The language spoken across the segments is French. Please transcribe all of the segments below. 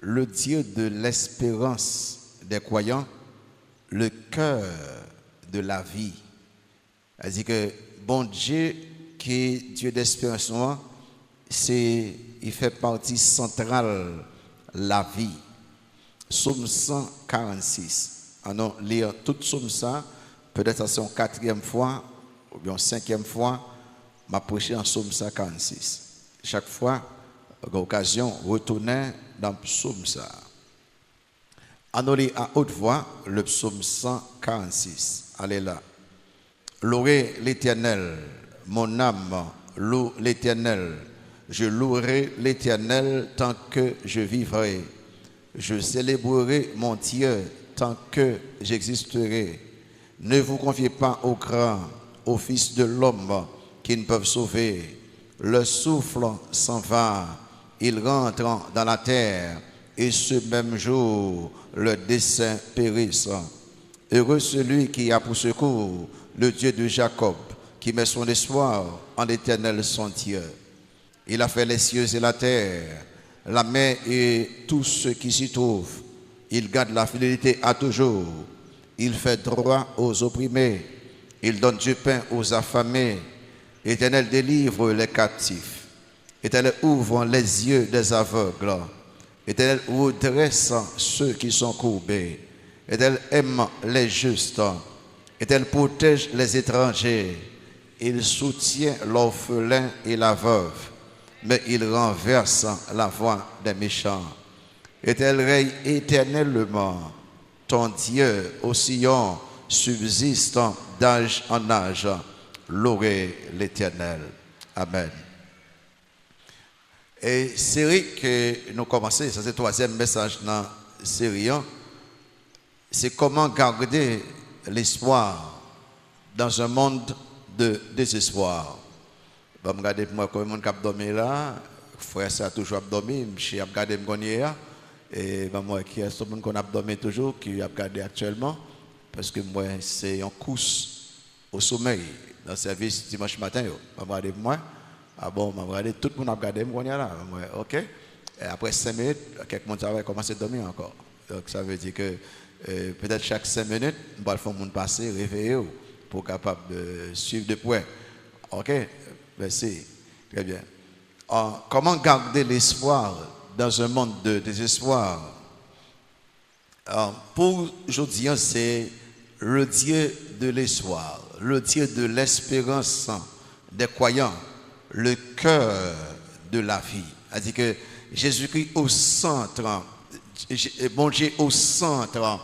le Dieu de l'espérance des croyants, le cœur de la vie. C'est-à-dire que bon Dieu, qui est Dieu d'espérance, il fait partie centrale de la vie. Psaume 146. Alors, lire tout psaume ça, peut-être c'est une quatrième fois ou bien une cinquième fois, m'a prêché en psaume 146. Chaque fois, j'ai l'occasion de retourner dans le psaume ça. On lit à haute voix le psaume 146. Allez là. Louez l'Éternel, mon âme, loue l'Éternel. Je louerai l'Éternel tant que je vivrai. Je célébrerai mon Dieu tant que j'existerai. Ne vous confiez pas aux grands, aux fils de l'homme qui ne peuvent sauver. Le souffle s'en va, ils rentrent dans la terre, et ce même jour, le dessein périsse. Heureux celui qui a pour secours le Dieu de Jacob, qui met son espoir en l'Éternel son Dieu. Il a fait les cieux et la terre, la mer et tout ce qui s'y trouve. Il garde la fidélité à toujours. Il fait droit aux opprimés. Il donne du pain aux affamés. L'Éternel délivre les captifs. L'Éternel ouvre les yeux des aveugles. L'Éternel redresse ceux qui sont courbés. L'Éternel aime les justes. L'Éternel protège les étrangers. Il soutient l'orphelin et la veuve, mais il renverse la voie des méchants. L'Éternel règne éternellement. Ton Dieu, au Sion, subsiste d'âge en âge. Louez l'Éternel. Amen. Et série que nous commençons, ça c'est le troisième message dans la série, c'est comment garder l'espoir dans un monde de désespoir. Je vais regarder moi comme mon cap dormi là, frère ça a toujours dormi, je a regardé mon et moi qui est ce monde qu'on a dormi toujours qui a regardé actuellement parce que moi c'est en course au sommeil dans le service dimanche matin je vais regarder moi. Ah bon, je vais regarder tout le monde a regardé moi là. OK. Et après 5 minutes, quelqu'un va commencer à dormir encore. Donc ça veut dire que peut-être chaque 5 minutes, on va faire monde passer réveiller pour capable de suivre de près. OK. Merci. Très bien. Comment garder l'espoir dans un monde de désespoir? Pour aujourd'hui, c'est le Dieu de l'espoir, le Dieu de l'espérance des croyants, le cœur de la vie. C'est-à-dire que Jésus-Christ au centre, bon Dieu au centre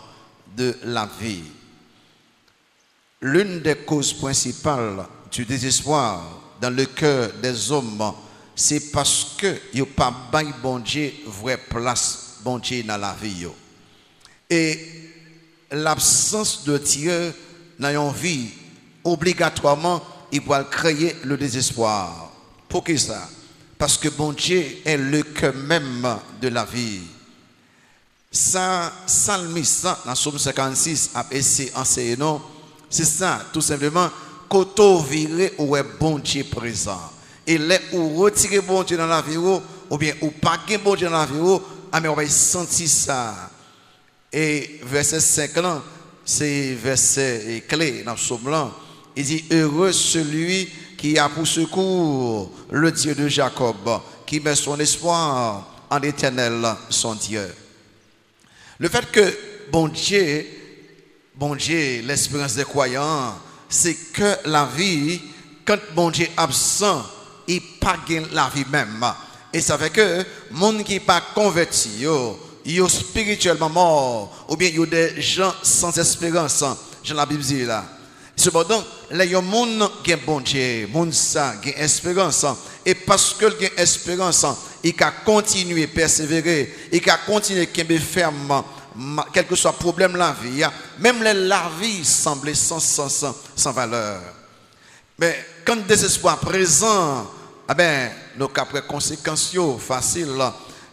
de la vie. L'une des causes principales du désespoir dans le cœur des hommes, c'est parce que ils n'ont pas baillé bon Dieu vraie place bon Dieu dans la vie. Et l'absence de Dieu dans une vie, obligatoirement, il va créer le désespoir. Pour qui ça? Parce que bon Dieu est le cœur même de la vie. Ça, Salmiste, dans Psaume 56, a essayé d'enseigner, c'est ça, tout simplement, quand on vire où est bon Dieu présent. Et là, où retirer bon Dieu dans la vie, ou bien ou pas bon Dieu dans la vie, mais on va sentir ça. Et verset 5 là, c'est verset clé dans le psaume là. Il dit, heureux celui qui a pour secours le Dieu de Jacob, qui met son espoir en l'Éternel, son Dieu. Le fait que bon Dieu, l'espérance des croyants, c'est que la vie, quand bon Dieu est absent, il n'a pas la vie même. Et ça fait que les gens qui ne sont pas convertis, ils sont spirituellement morts, ou bien ils sont des gens sans espérance, dans la Bible dit là. Cependant, les gens qui ont bon Dieu, les gens qui ont espérance, et parce qu'ils ont espérance, ils peuvent continuer à persévérer, ils peuvent continuer à faire quel que soit le problème de la vie, même la vie semble sans valeur. Mais quand le désespoir présent, nous avons conséquences faciles.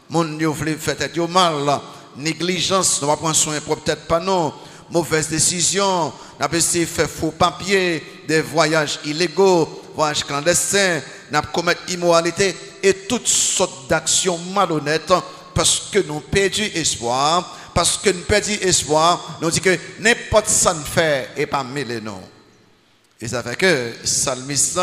Mon Dieu veut faire tête mal, négligence, nous va prendre soin propre tête pas non, mauvaise décision, nous avons essayé de faire faux papiers, des voyages illégaux, voyages clandestins, nous avons commis immoralité et toutes sortes d'actions malhonnêtes parce que nous perdu espoir, parce que nous perdu espoir, nous dit que n'importe ça nous fait et pas mêler nous. Et ça fait que psalmiste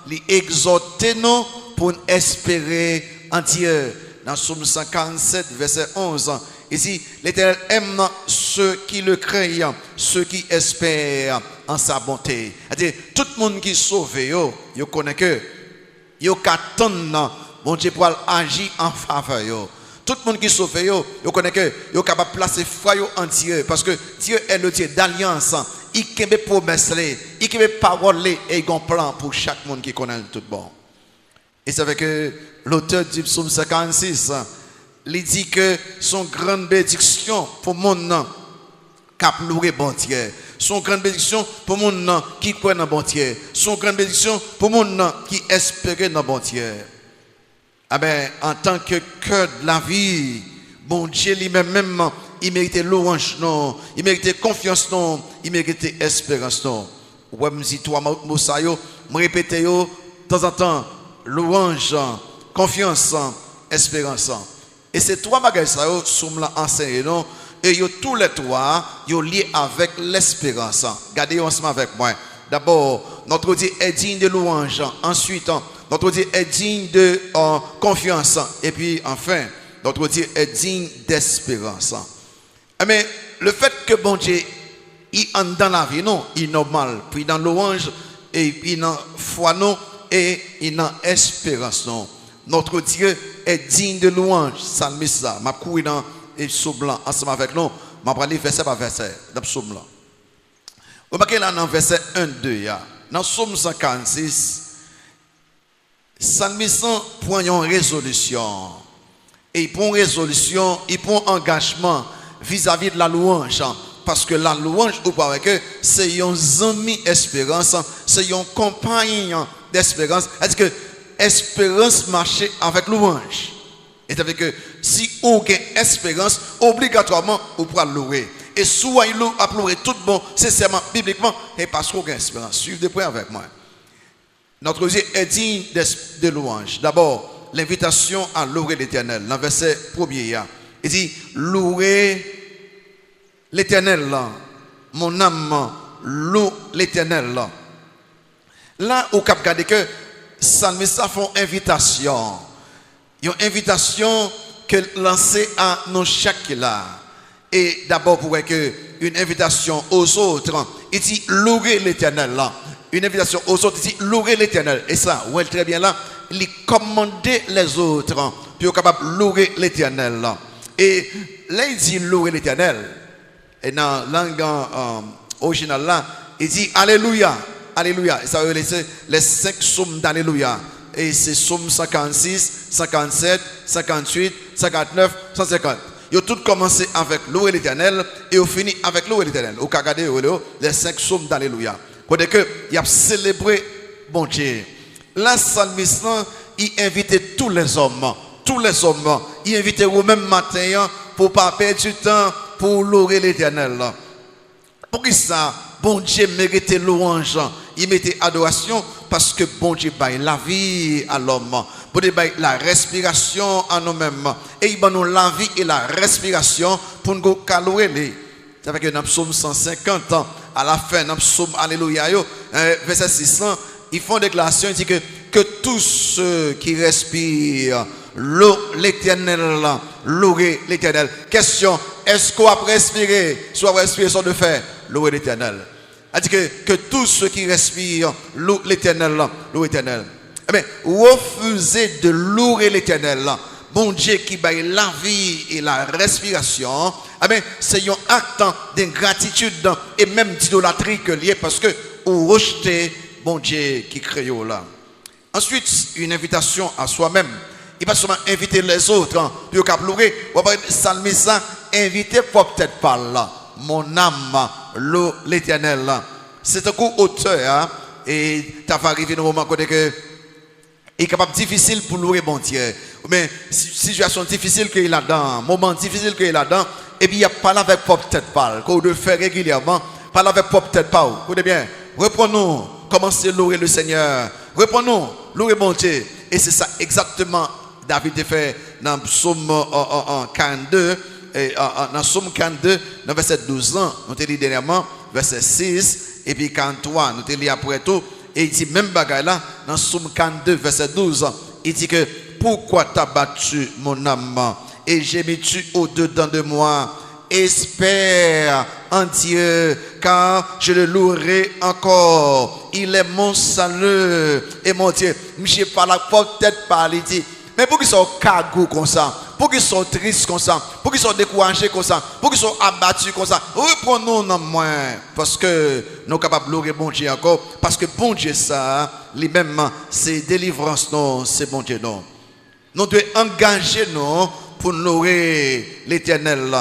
lui exhorte nous pour espérer en Dieu. Dans Psaume 147, verset 11, ici, l'Éternel aime ceux qui le craignent, ceux qui espèrent en sa bonté. C'est-à-dire, tout le monde qui est sauvé, il connaît que, il attend, bon Dieu pour agir en faveur. Tout le monde qui est sauvé, il connaît que, il est capable de placer foi en Dieu, parce que Dieu est le Dieu d'alliance. Il a des promesses, il a des paroles et il a un plan pour chaque monde qui connaît tout bon. Et c'est vrai que l'auteur du psaume 56, il dit que son grande bénédiction pour mon nom qui a loué bon Dieu. Son grande bénédiction pour mon nom qui croit dans bon Dieu. Son grande bénédiction pour mon nom qui espère dans bon Dieu. Ah ben, en tant que cœur de la vie, bon Dieu lui-même, il méritait louange, non. Il méritait confiance, non. Il méritait espérance, non. Ouais, je dis toi, Moussa, je répète de temps en temps. Louange, confiance, espérance. Et ces trois bagages sont enseignés, non? Et tous les trois, ils sont liés avec l'espérance. Regardez ensemble avec moi. D'abord, notre Dieu est digne de louange. Ensuite, notre Dieu est digne de confiance. Et puis, enfin, notre Dieu est digne d'espérance. Mais le fait que bon Dieu, il entre dans la vie, non, il est normal. Puis dans louange, et puis dans foi, non. Et il a espérance. Non. Notre Dieu est digne de louange. Psalmiste, je vais courir dans le psaume blanc ensemble avec nous. Je vais prendre verset par verset dans le psaume blanc. Vous voyez là dans verset 1-2. Dans le psaume 146, Psalmiste prend une résolution. Et il prend une résolution, il prend un engagement vis-à-vis de la louange. Parce que la louange, vous voyez que c'est un ami espérance, c'est un compagnon d'espérance. C'est-à-dire que espérance marche avec louange. Et c'est-à-dire que si on a espérance, obligatoirement, on pourra louer. Et soit il a loué tout bon, sincèrement, bibliquement, et parce qu'on a espérance. Suivez de près avec moi. Notre Dieu est digne de louange. D'abord, l'invitation à louer l'Éternel. Dans le verset 1er, il dit, louer l'Éternel, mon âme, loue l'Éternel. Là, au cap regardez que psalmiste font invitation. Une invitation que lancée à nous chaque là. Et d'abord pour que une invitation aux autres, il dit louer l'Éternel là. Une invitation aux autres, il dit louer l'Éternel. Et ça, ouais, très bien là, il commander les autres pour être capable de louer l'Éternel là. Et là, il dit louer l'Éternel. Et dans la langue originale là, il dit Alléluia. Alléluia. Et ça veut laisser les 5 psaumes d'Alléluia. Et c'est psaume 146, 147, 158, 149, 150. Ils ont tous commencé avec louer l'Éternel et ils ont fini avec louer l'Éternel. Au Kagade, les 5 psaumes d'Alléluia. Quand il a célébré bon Dieu. La psalmiste, il invitait tous les hommes. Tous les hommes. Il invitait au même matin pour ne pas perdre du temps pour louer l'Éternel. Pour ça, bon Dieu méritait louange. Il mettait adoration parce que bon Dieu baille la vie à l'homme. Bon Dieu baille la respiration à nous-mêmes. Et il donne nous la vie et la respiration pour nous louer. Ça fait que dans le psaume 150, à la fin, dans le psaume Alléluia, verset 600, ils font déclaration, ils disent que tous ceux qui respirent, louent l'Éternel, louer l'Éternel. Question, est-ce qu'on va respirer, soit respirer sans de faire, louer l'Éternel. C'est-à-dire que tous ceux qui respirent, louent l'Éternel, louer l'Éternel. Eh bien, refusez de louer l'Éternel. Bon Dieu qui baille la vie et la respiration, eh bien, c'est un acte d'ingratitude et même d'idolâtrie que lié parce que vous rejetez bon Dieu qui crée là. Ensuite, une invitation à soi-même. Il va seulement inviter les autres pour louer. Vous voyez, psalmiste, invitez peut-être pas là. Mon âme, loue l'Éternel. C'est un coup auteur et tu vas arriver dans un moment où il est capable difficile pour louer bon Dieu. Mais situation difficile qu'il a dans, moment difficile qu'il a dans, et puis il y a pas avec peut-être pas, qu'on doit faire régulièrement, pas avec peut-être pas. Vous voyez bien, reprenons, commencez à louer le Seigneur, reprenons, louer bon Dieu. Et c'est ça exactement David a fait dans Psaume 42, dans Psaume 42, dans verset 12 ans, nous te dit dernièrement, verset 6, et puis 43, nous te dit après tout, et il dit même bagaille là, dans Psaume 42, verset 12, il dit que pourquoi t'as battu mon âme et gémis-tu au-dedans de moi? Espère en Dieu, car je le louerai encore. Il est mon salut et mon Dieu. Je pas la peut-être parler dit, mais pour qu'ils soient cagou comme ça, pour qu'ils soient tristes comme ça, pour qu'ils soient découragés comme ça, pour qu'ils soient abattus comme ça, reprenons nos moins, parce que nous sommes capables de louer bon Dieu encore, parce que bon Dieu ça, lui-même, c'est délivrance, non, c'est bon Dieu non. Nous devons engager nous pour louer l'Éternel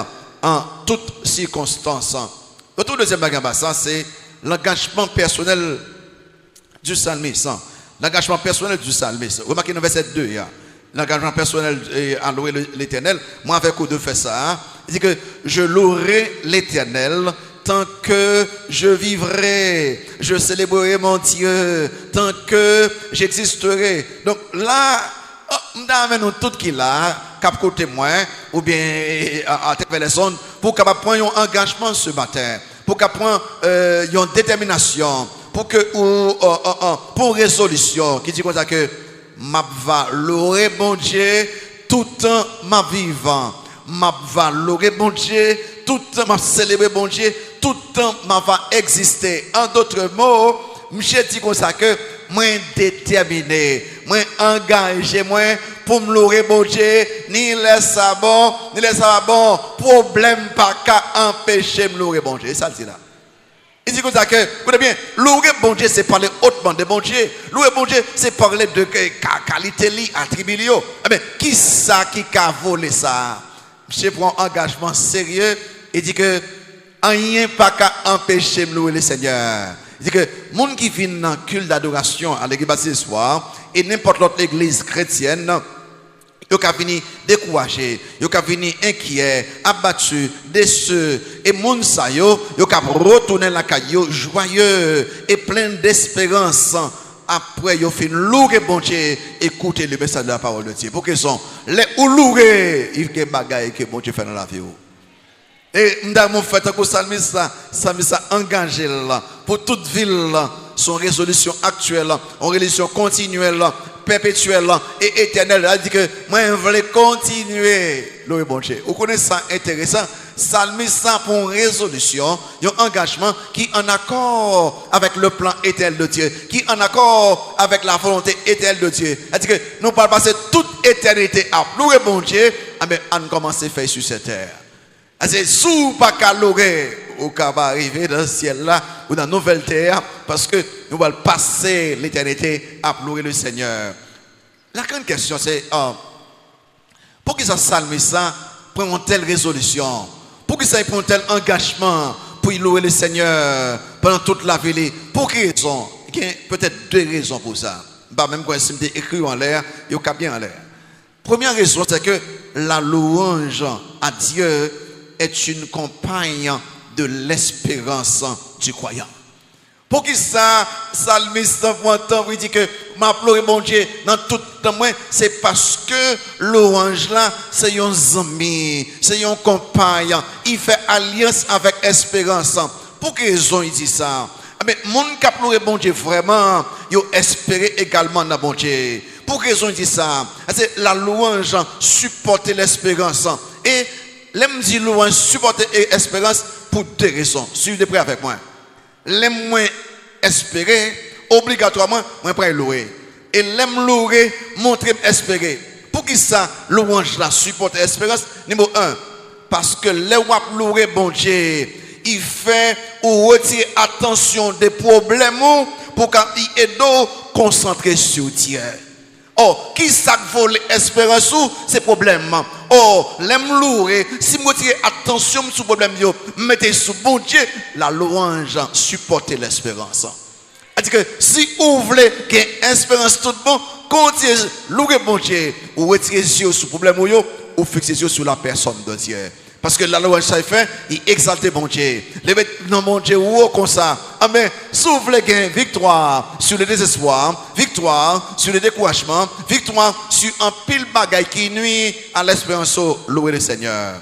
en toutes circonstances. Le tout deuxième bagage, c'est l'engagement personnel du psalmiste. L'engagement personnel du psalmiste. Remarquez dans verset 2, l'engagement personnel à louer l'Éternel. Moi, avec vous de faire ça, il dit que je louerai l'Éternel tant que je vivrai. Je célébrerai mon Dieu tant que j'existerai. Donc là, nous tout qui là, cap côté moi, ou bien à personne, pour qu'on prenne un engagement ce matin, pour qu'on prenne une détermination, pour que pour résolution, qui dit comme ça que m'a va louer bon Dieu tout temps ma vivant, m'a va louer bon Dieu tout temps m'a célébrer bon Dieu tout temps m'a va exister. En d'autres mots, monsieur dit comme ça que moi déterminé, moi engagé, moi pour me louer bon Dieu, ni laisse ça bon, ni laisse ça bon, problème pas qu'à empêcher me louer bon Dieu. C'est ça le dit là. Il dit comme ça que, écoutez bien, louer bon Dieu, c'est parler hautement de bon Dieu. Louer bon Dieu, c'est parler de qualité, attribut. Mais qui ça qui a volé ça? Monsieur prend un engagement sérieux et dit que rien pas qu'à empêcher me louer le Seigneur. Il dit que les gens qui viennent dans le culte d'adoration à l'église baptiste ce soir et n'importe l'autre église chrétienne, ils ont fini découragés, ils ont fini inquiets, abattus, déçus. Et les gens ont retourné la caillou joyeux et plein d'espérance. Après, ils ont fini louer bon Dieu, écouter le message de la parole de Dieu. Pour qu'ils sont les ou louer, il y a des bagailles que bon Dieu fait dans la vie. Et nous avons fait un psalmiste engagé pour toute ville, son résolution actuelle, en résolution continuelle, perpétuelle et éternelle. Elle dit que moi je veux continuer. Louer bon Dieu. Vous connaissez ça intéressant? Psalmiste pour une résolution, un engagement qui est en accord avec le plan éternel de Dieu, qui est en accord avec la volonté éternelle de Dieu. Elle dit que nous allons passer toute éternité à louer bon Dieu, mais à commencer à faire sur cette terre. C'est sous pas qu'à louer ou qu'à arriver dans le ciel là ou dans la nouvelle terre parce que nous allons passer l'éternité à louer le Seigneur. La grande question c'est pour qu'ils psalmiste prennent une telle résolution, pour qu'ils prennent un tel engagement pour louer le Seigneur pendant toute la vie, pour quelles raisons? Il y a peut-être deux raisons pour ça. Même quand c'est écrit en l'air, il y a bien en l'air. Première raison c'est que la louange à Dieu est une compagne de l'espérance du croyant. Pour qui ça, psalmiste prend temps pour dire que m'a pleuré mon Dieu dans tout le temps, c'est parce que l'orange là, c'est un ami, c'est un compagne. Il fait alliance avec espérance. Pour quelle raison il dit ça? Mais mon qui a pleuré bon Dieu vraiment, il espéré également dans bon Dieu. Pour quelle raison il dit ça? C'est la louange supporte l'espérance. Et l'aime dit louange supporter espérance pour deux raisons. Suivez près avec moi. L'aime moins espérer, obligatoirement, moi prêt louer. Et l'aime louer, montrer espérer. Pour qui ça, louange la supporter espérance? Numéro 1, parce que les wap louer bon Dieu, il fait ou retirer attention des problèmes pour qu'il aide concentrer sur Dieu. Oh, qui ça vole l'espérance ou ces problèmes? Oh, l'aime louer, si vous retirez attention sur le problème, mettez sous bon Dieu, la louange supporter l'espérance. C'est-à-dire que si vous voulez qu'il y ait espérance tout bon, continuez louer bon Dieu, ou retirez yeux sur le problème ou fixez yeux sur la personne de Dieu. Parce que la louange, ça fait, il exalte bon Dieu. Les non bon Dieu, ou comme ça. Amen. Souffle les gains, victoire sur le désespoir, victoire sur le découragement, victoire sur un pile bagaille qui nuit à l'espérance. Louer le Seigneur.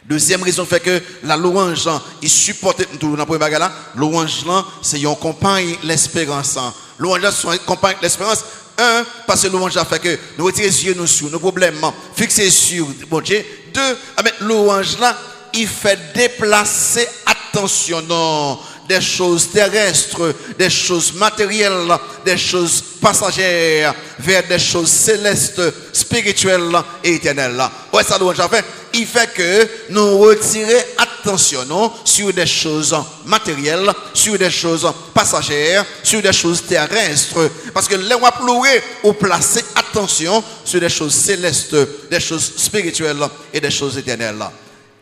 Deuxième raison fait que la louange, il supporte tout dans le premier bagage là. Louange là, c'est une compagne l'espérance. Louange là, c'est une compagne l'espérance. Un, parce que louange a fait que nous retirons les yeux nous sur nos problèmes, fixés sur bon Dieu. Deux, louange là, il fait déplacer attention non, des choses terrestres, des choses matérielles, des choses passagères, vers des choses célestes, spirituelles et éternelles. Ouais, ça louange a fait. Il fait que nous retirons attention non, sur des choses matérielles, sur des choses passagères, sur des choses terrestres. Parce que les rois louer ou placer attention sur des choses célestes, des choses spirituelles et des choses éternelles.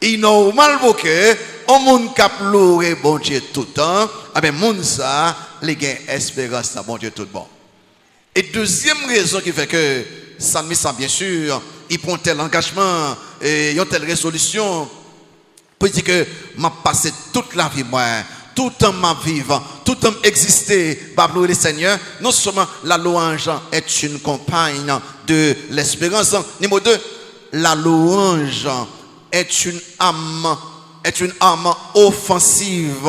Il est normal que on monde qui louer bon Dieu tout le temps, mais monde ça, les gains espérance bon Dieu tout bon. Et deuxième raison qui fait que ça me semble bien sûr, il prend tel engagement et une telle résolution pour dire que m'a passé toute la vie moi, tout le temps ma vivre, tout le temps exister, pour louer le Seigneur. Non seulement la louange est une compagne de l'espérance. Numéro 2, la louange est une arme offensive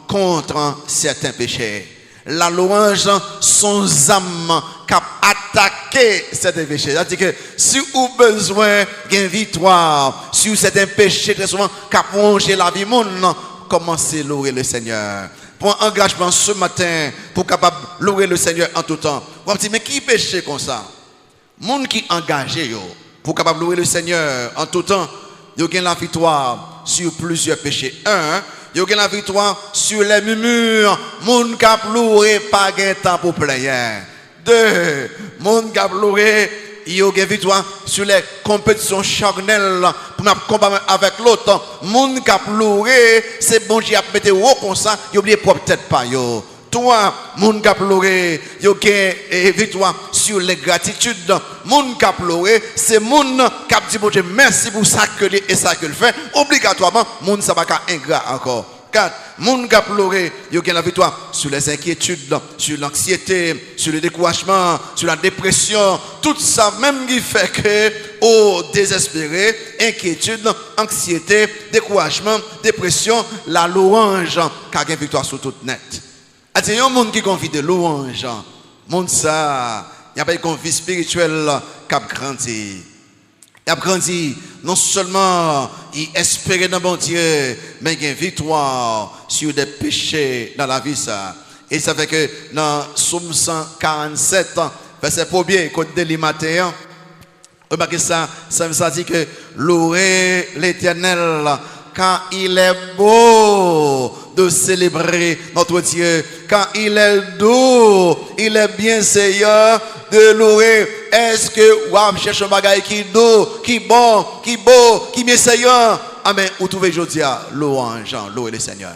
contre certains péchés. La louange sont âmes qui attaquer certains péchés. C'est-à-dire que si vous avez besoin d'une victoire sur certains péchés, très souvent, qui a plongé la vie monde, commencez à louer le Seigneur. Pour un engagement ce matin, pour capable louer le Seigneur en tout temps. Vous me dites, mais qui péché comme ça? Monde qui engagé pour capable louer le Seigneur en tout temps, il y a la victoire sur plusieurs péchés. Un, il y a la victoire sur les murmures. Monde qui a pleuré, pas de temps pour plaire. Deux, monde qui a pleuré, il y a une victoire sur les compétitions charnelles pour combattre avec l'autre. Monde qui a pleuré, c'est bon, j'ai mis haut comme ça, il oublie peut-être pas yo. Toi, monde qui a pleuré, il y a une victoire sur les gratitudes. Monde qui a pleuré, c'est monde qui a dit bon Dieu merci pour ça que et ça que le fait. Obligatoirement, monde ça va pas ingrat encore. 4. Monde qui a pleuré, il y a la victoire sur les inquiétudes, sur l'anxiété, sur le découragement, sur la dépression. Tout ça même qui fait que, au désespéré, inquiétude, anxiété, découragement, dépression, la louange qui a une victoire sur toute net. Il y a un monde qui confie de louange. Monde ça, il y a pas une vie spirituelle qui a grandi. Il a grandi, non seulement il espérait dans bon Dieu, mais il y a une victoire sur des péchés dans la vie. Ça. Et ça fait que dans Psaume 147, verset 1er, côté de l'Imatéen, remarquez ça, ça dit que louez l'Éternel, car il est beau de célébrer notre Dieu, car il est doux, il est bien Seigneur de louer. Est-ce que vous cherchez un bagage qui est doux, qui est bon, qui est beau, qui est bien Seigneur? Amen. Vous trouvez aujourd'hui louange, louer le Seigneur.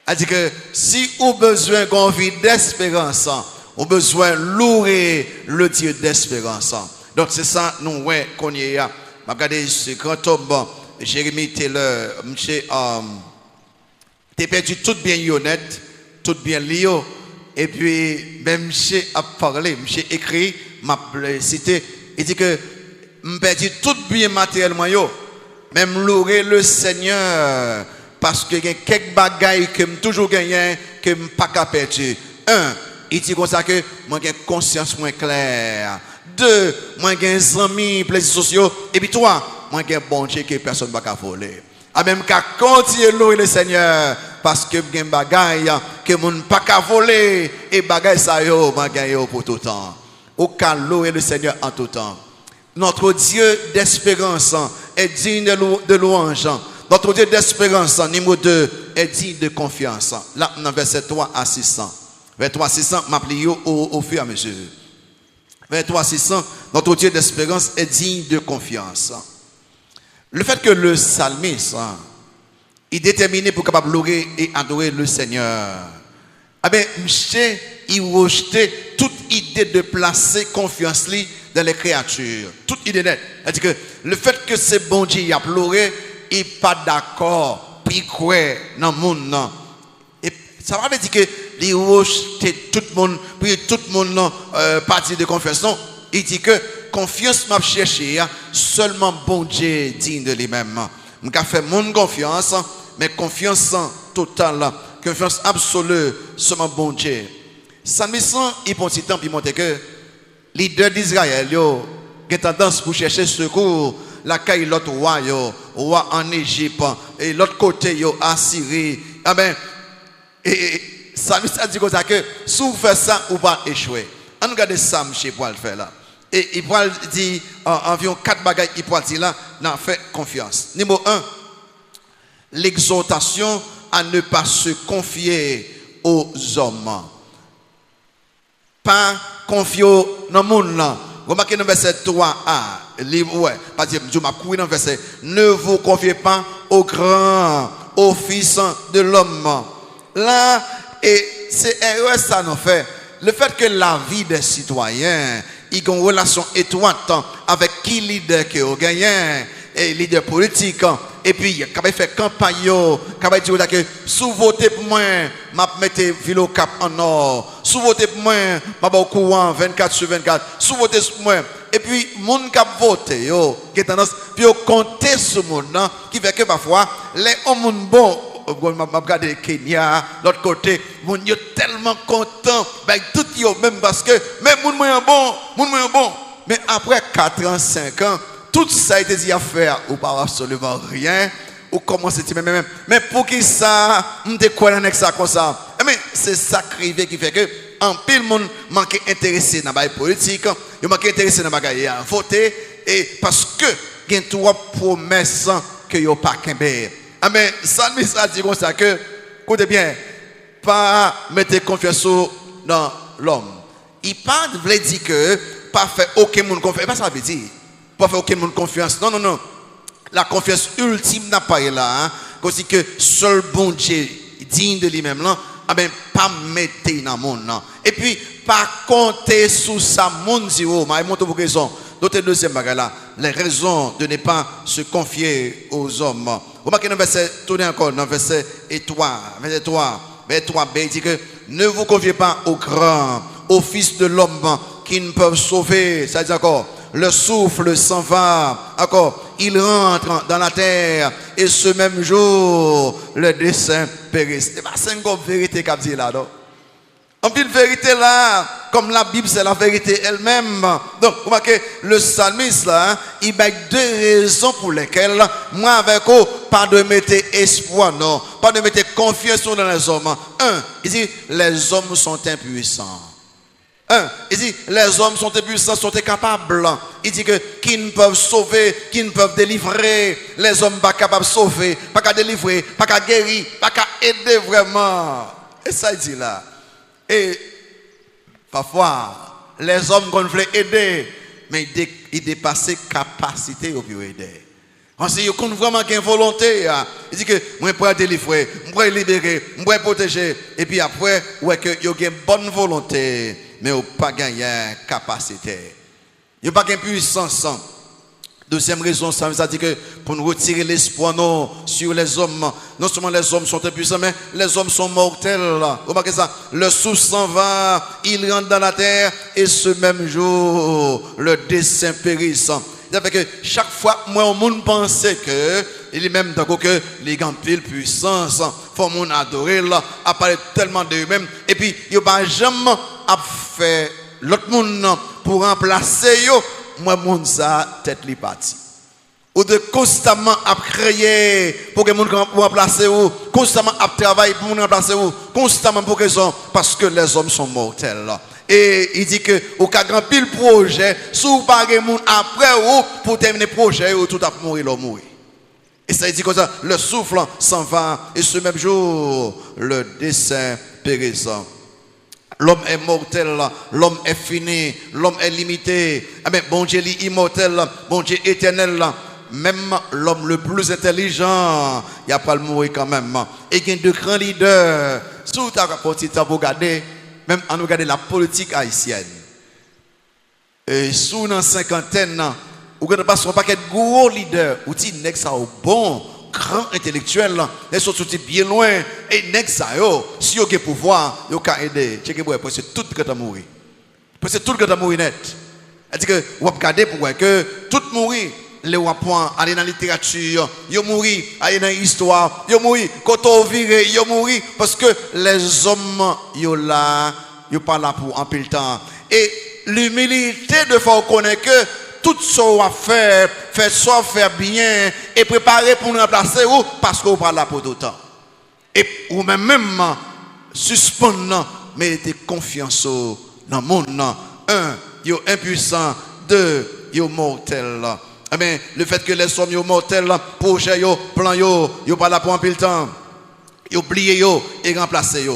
C'est-à-dire que si vous avez besoin d'une vie d'espérance, vous avez besoin de louer le Dieu d'espérance. Donc c'est ça, nous, qu'on y a. Regardez ce grand homme, Jérémie Taylor, monsieur, t'es perdu tout bien honnête, tout bien lié. Et puis, même monsieur a parlé, monsieur écrit, m'a cité, il dit que je perdu tout bien matériellement, même louer le Seigneur, parce que il y a quelques bagailles que je toujours gagné, que je n'ai pas perdu. Un, il dit comme ça que moi j'ai conscience moins claire. Deux, moi j'ai des amis, plaisirs sociaux. Et puis trois, moi j'ai bon Dieu que personne ne va voler. A même qu'à continuer à louer le Seigneur, parce que j'ai des bagailles que je ne peux pas voler, et bagailles ça yo, bagailles pour tout temps. Au cas louer le Seigneur en tout temps. Notre Dieu d'espérance est digne de louange. Notre Dieu d'espérance, numéro 2, est digne de confiance. Là, dans verset 3 à 600. Verset 3 à 600, m'appelez au fur et à mesure. Verset 3 à 600, notre Dieu d'espérance est digne de confiance. Le fait que le psalmiste est déterminé pour capable louer et adorer le Seigneur, eh bien, monsieur, il rejetait toute idée de placer confiance dans les créatures. Toute idée nette. C'est-à-dire que le fait que c'est bon Dieu a pleuré, il pas d'accord, puis quoi dans le monde. Et ça veut dire que les rejeter tout le monde, puis tout le monde parti de confiance. Non, il dit que confiance m'a cherché, seulement bon Dieu digne de lui-même. M'a fait mon confiance, mais confiance totale, confiance absolue, seulement bon Dieu. Ça me semble important puis montrer que les leaders d'Israël ont tendance pour chercher secours la caille l'autre roi en Égypte et l'autre côté yo Assyrie. Ah ben et ça me dit comme ça que si vous faites ça ou pas échouer. On regarde ça monsieur pour le faire là. Et il va dire environ 4 bagages il va dire là, n'a fait confiance. Numéro 1, l'exhortation à ne pas se confier aux hommes. Pas confier dans le monde là. Remarquez dans verset 3a, ouais, parce que je m'ai couru dans verset, ne vous confiez pas au grand, au fils de l'homme. Là, et c'est erreur ça nous fait. Le fait que la vie des citoyens, ils ont une relation étroite avec qui leader qui ont gagné, et leader politique. Et puis, quand il fait campagne, quand il dit que si vous votez pour moi, je mette Vilo Cap en or. Si vous votez pour moi, je vais au courant 24/24. Si vous votez pour moi, et puis, les gens qui votent, qui ont tendance à compter sur le monde, qui fait que parfois, les hommes bons, je regarde Kenya, l'autre côté, les gens sont tellement contents, tout le même parce que, mais les gens sont bons. Mais après 4 ans, 5 ans, tout ça a été dit à faire ou pas absolument rien ou comment c'est même mais pour qui ça on te quoi avec ça comme ça mais c'est ça qui fait que en pile monde manque intéressé dans la politique il manque intéressé dans la voter et parce que il y a 3 promesses que yo pas kembe mais ça dit comme ça que écoutez bien pas mettre confiance dans l'homme il pas veut dire que pas faire aucun monde confiance pas ça veut dire pas faire aucun monde confiance. Non. La confiance ultime n'a pas là. Comme si que seul bon Dieu digne de lui-même là, pas mettre dans le monde. Et puis, pas compter sur sa monde zéro. Mais il montre pour raison. D'autres deuxième bagage là, les raisons de ne pas se confier aux hommes. Remarquez dans le verset, tournez encore dans le verset 3. Verset 3b, il dit que ne vous confiez pas aux grands, aux fils de l'homme qui ne peuvent sauver. Ça dit encore. Le souffle s'en va, encore, il rentre dans la terre, et ce même jour, le dessein périsse. C'est une vérité qu'a dit là, non? En plus, vérité là, comme la Bible, c'est la vérité elle-même. Donc, vous voyez, le psalmiste là, il y a 2 raisons pour lesquelles, moi avec vous, pas de mettre espoir, non, pas de mettre confiance dans les hommes. 1, il dit, les hommes sont impuissants. Il dit, les hommes sont puissants, sont capables. Il dit que qui ne peuvent sauver, qui ne peuvent délivrer. Les hommes pas capables de sauver, pas qu'à délivrer, pas qu'à guérir, pas qu'à aider vraiment. Et ça il dit là. Et parfois, les hommes qu'on veut aider, mais ils dépassent capacité pour aider. Parce qu'ils ont vraiment une volonté. Il dit que moi, je peux délivrer, je peux libérer, je peux protéger. Et puis après, ouais, que ils ont une bonne volonté. Mais ils n'ont pas gagné capacité. Ils n'ont pas gagné puissance. Deuxième raison, ça veut dire que pour nous retirer l'espoir sur les hommes, non seulement les hommes sont impuissants, mais les hommes sont mortels. Remarquez ça, le souffle s'en va, il rentre dans la terre, et ce même jour, le dessein périsse. C'est-à-dire que chaque fois, moi, au monde pensait que, il est même d'accord que les grands piles puissance, faut mon adorer là, à parler tellement d'eux-mêmes, et puis, il n'y a pas jamais à faire l'autre monde pour remplacer eux. Moi, monde ça, tête li parti. Ou de constamment à créer pour que les gens remplacer ou, constamment à travailler pour remplacer ou, constamment pour raison, parce que les hommes sont mortels. Et il dit que au cas grand pile projet, si vous parlez de monde après ou pour terminer le projet, ou tout a mourir, l'homme mourir. Et ça il dit comme ça, le souffle s'en va, et ce même jour, le dessein périssant. L'homme est mortel, l'homme est fini, l'homme est limité. Mais bon Dieu est immortel, bon Dieu éternel. Même l'homme le plus intelligent, il n'y a pas le mourir quand même. Et il y a de grands leaders. Si vous avez un temps pour regarder, même en regarder la politique haïtienne. Et sous une cinquantaine, vous avez pas un paquet de gros leaders, ou dit que ça au bon, rang intellectuel, ils sont tous bien loin. Et si vous avez pouvoir, vous pouvez aider. C'est tout le temps mourir. C'est tout le temps mourir net. C'est-à-dire que vous regardez pour voir que tout mourir. Les wapouans, aller dans la littérature, ils mourir, aller dans l'histoire, ils mourir, quand on vire, ils mourir, parce que les hommes, ils là, ils pas là pour en pile temps. Et l'humilité de faire connaître que tout ce qu'on va faire, faire bien, et préparer pour nous remplacer, parce qu'on pas là pour tout temps. Et ou même, suspendre, mettez confiance dans le monde. Un, ils sont impuissants. Deux, ils sont mortels. Eh bien, le fait que les sommes sont mortels, projet, plan, ils pas là pour un peu le temps. Ils oublient et remplacer.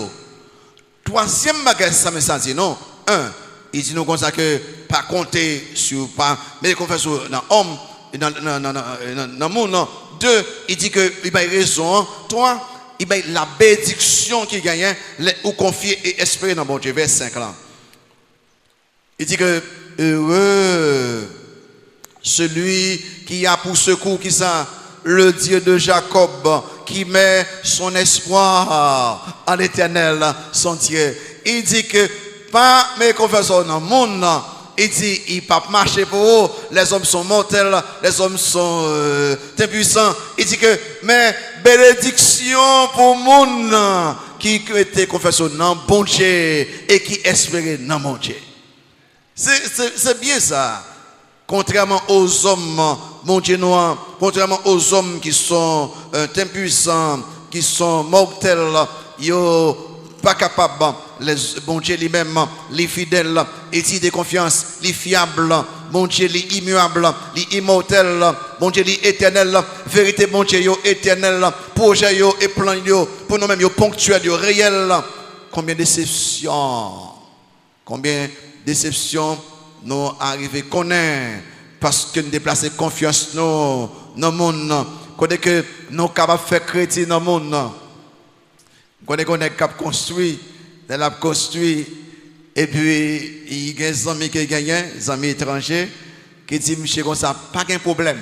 Troisième bagage, ça me dit non. Un, il dit nous comme ça que pas compter sur pas, mais qu'on fait sur dans l'homme, dans le monde. Deux, il dit que il a raison. Trois, il a la bénédiction qui gagne, ou confier et espérer dans bon Dieu. Vers 5 là. Il dit que heureux celui qui a pour secours, qui ça, le Dieu de Jacob, qui met son espoir en l'Éternel, son Dieu. Il dit que pas mes confesseurs dans le monde, il dit il ne peut pas marcher pour eux, les hommes sont mortels, les hommes sont impuissants. Il dit que mais bénédiction pour le monde qui était confesseur dans bon Dieu et qui espérait dans mon Dieu. C'est bien ça. Contrairement aux hommes, mon Dieu noir, contrairement aux hommes qui sont impuissants, qui sont mortels, ils sont pas capables, les bon Dieu lui-même, les fidèles, et de confiance, les fiables, bon Dieu les immuables, les immortels, bon Dieu les éternels, vérité bon Dieu éternel, projet et plan pour nous-mêmes ponctuel, réel. Combien de déceptions, nous arrivons à connaître parce que nous déplaçons confiance dans le monde. Connaît que nous sommes capables de faire crédit dans le monde. Connaît qu'on est capable de construire, et puis il y a des amis qui gagnent, des amis étrangers, qui disent monsieur comme ça, pas de problème.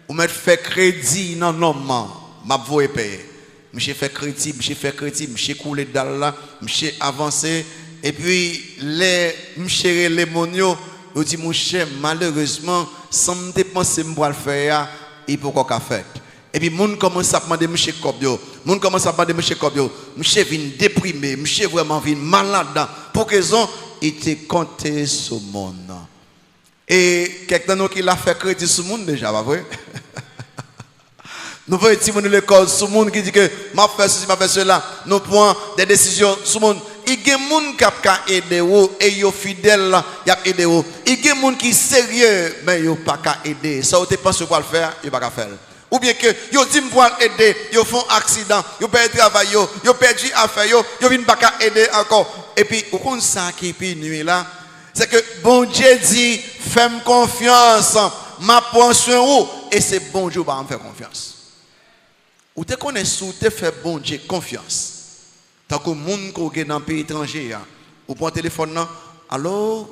Vous mettez fait crédit dans l'homme, m'a voulu payer. Monsieur fait crédit, monsieur coulé dans là, monsieur avancé. Et puis, les monio, ils disent, mon cher, malheureusement, sans me dépenser, je vais le faire, il faut qu'on fasse. Et puis, les gens commencent à demander, monsieur Kobio, monsieur vient déprimé, monsieur vraiment vient malade. Pour que raison, il était compté sur le monde. Et quelqu'un d'autre qui l'a fait crédit sur le monde déjà, pas vrai? Nous voyons des l'école sur le monde qui dit que, m'a fait ceci, m'a fait cela. Nous prenons des décisions sur le monde. Il y a des gens qui peuvent aider vous et ils sont fidèles, ils peuvent aider vous. Il y a des gens qui sont sérieux, mais ils ne peuvent pas aider. Ça, vous pensez quoi le faire, ils ne peuvent pas faire. Ou bien que, ils disent pour aider, ils font accident, ils perdent le travail, ils perdent l'affaire, ils ne peuvent pas aider encore. Et puis, vous comprenez ça qui est nuit là? C'est que bon Dieu dit, fais-moi confiance, ma pension, et c'est bon Dieu qui va me faire confiance. Ou te connaissez, ou te fait bon Dieu confiance. Tant que les gens qui sont dans un pays étranger, ou prend le téléphone, alors,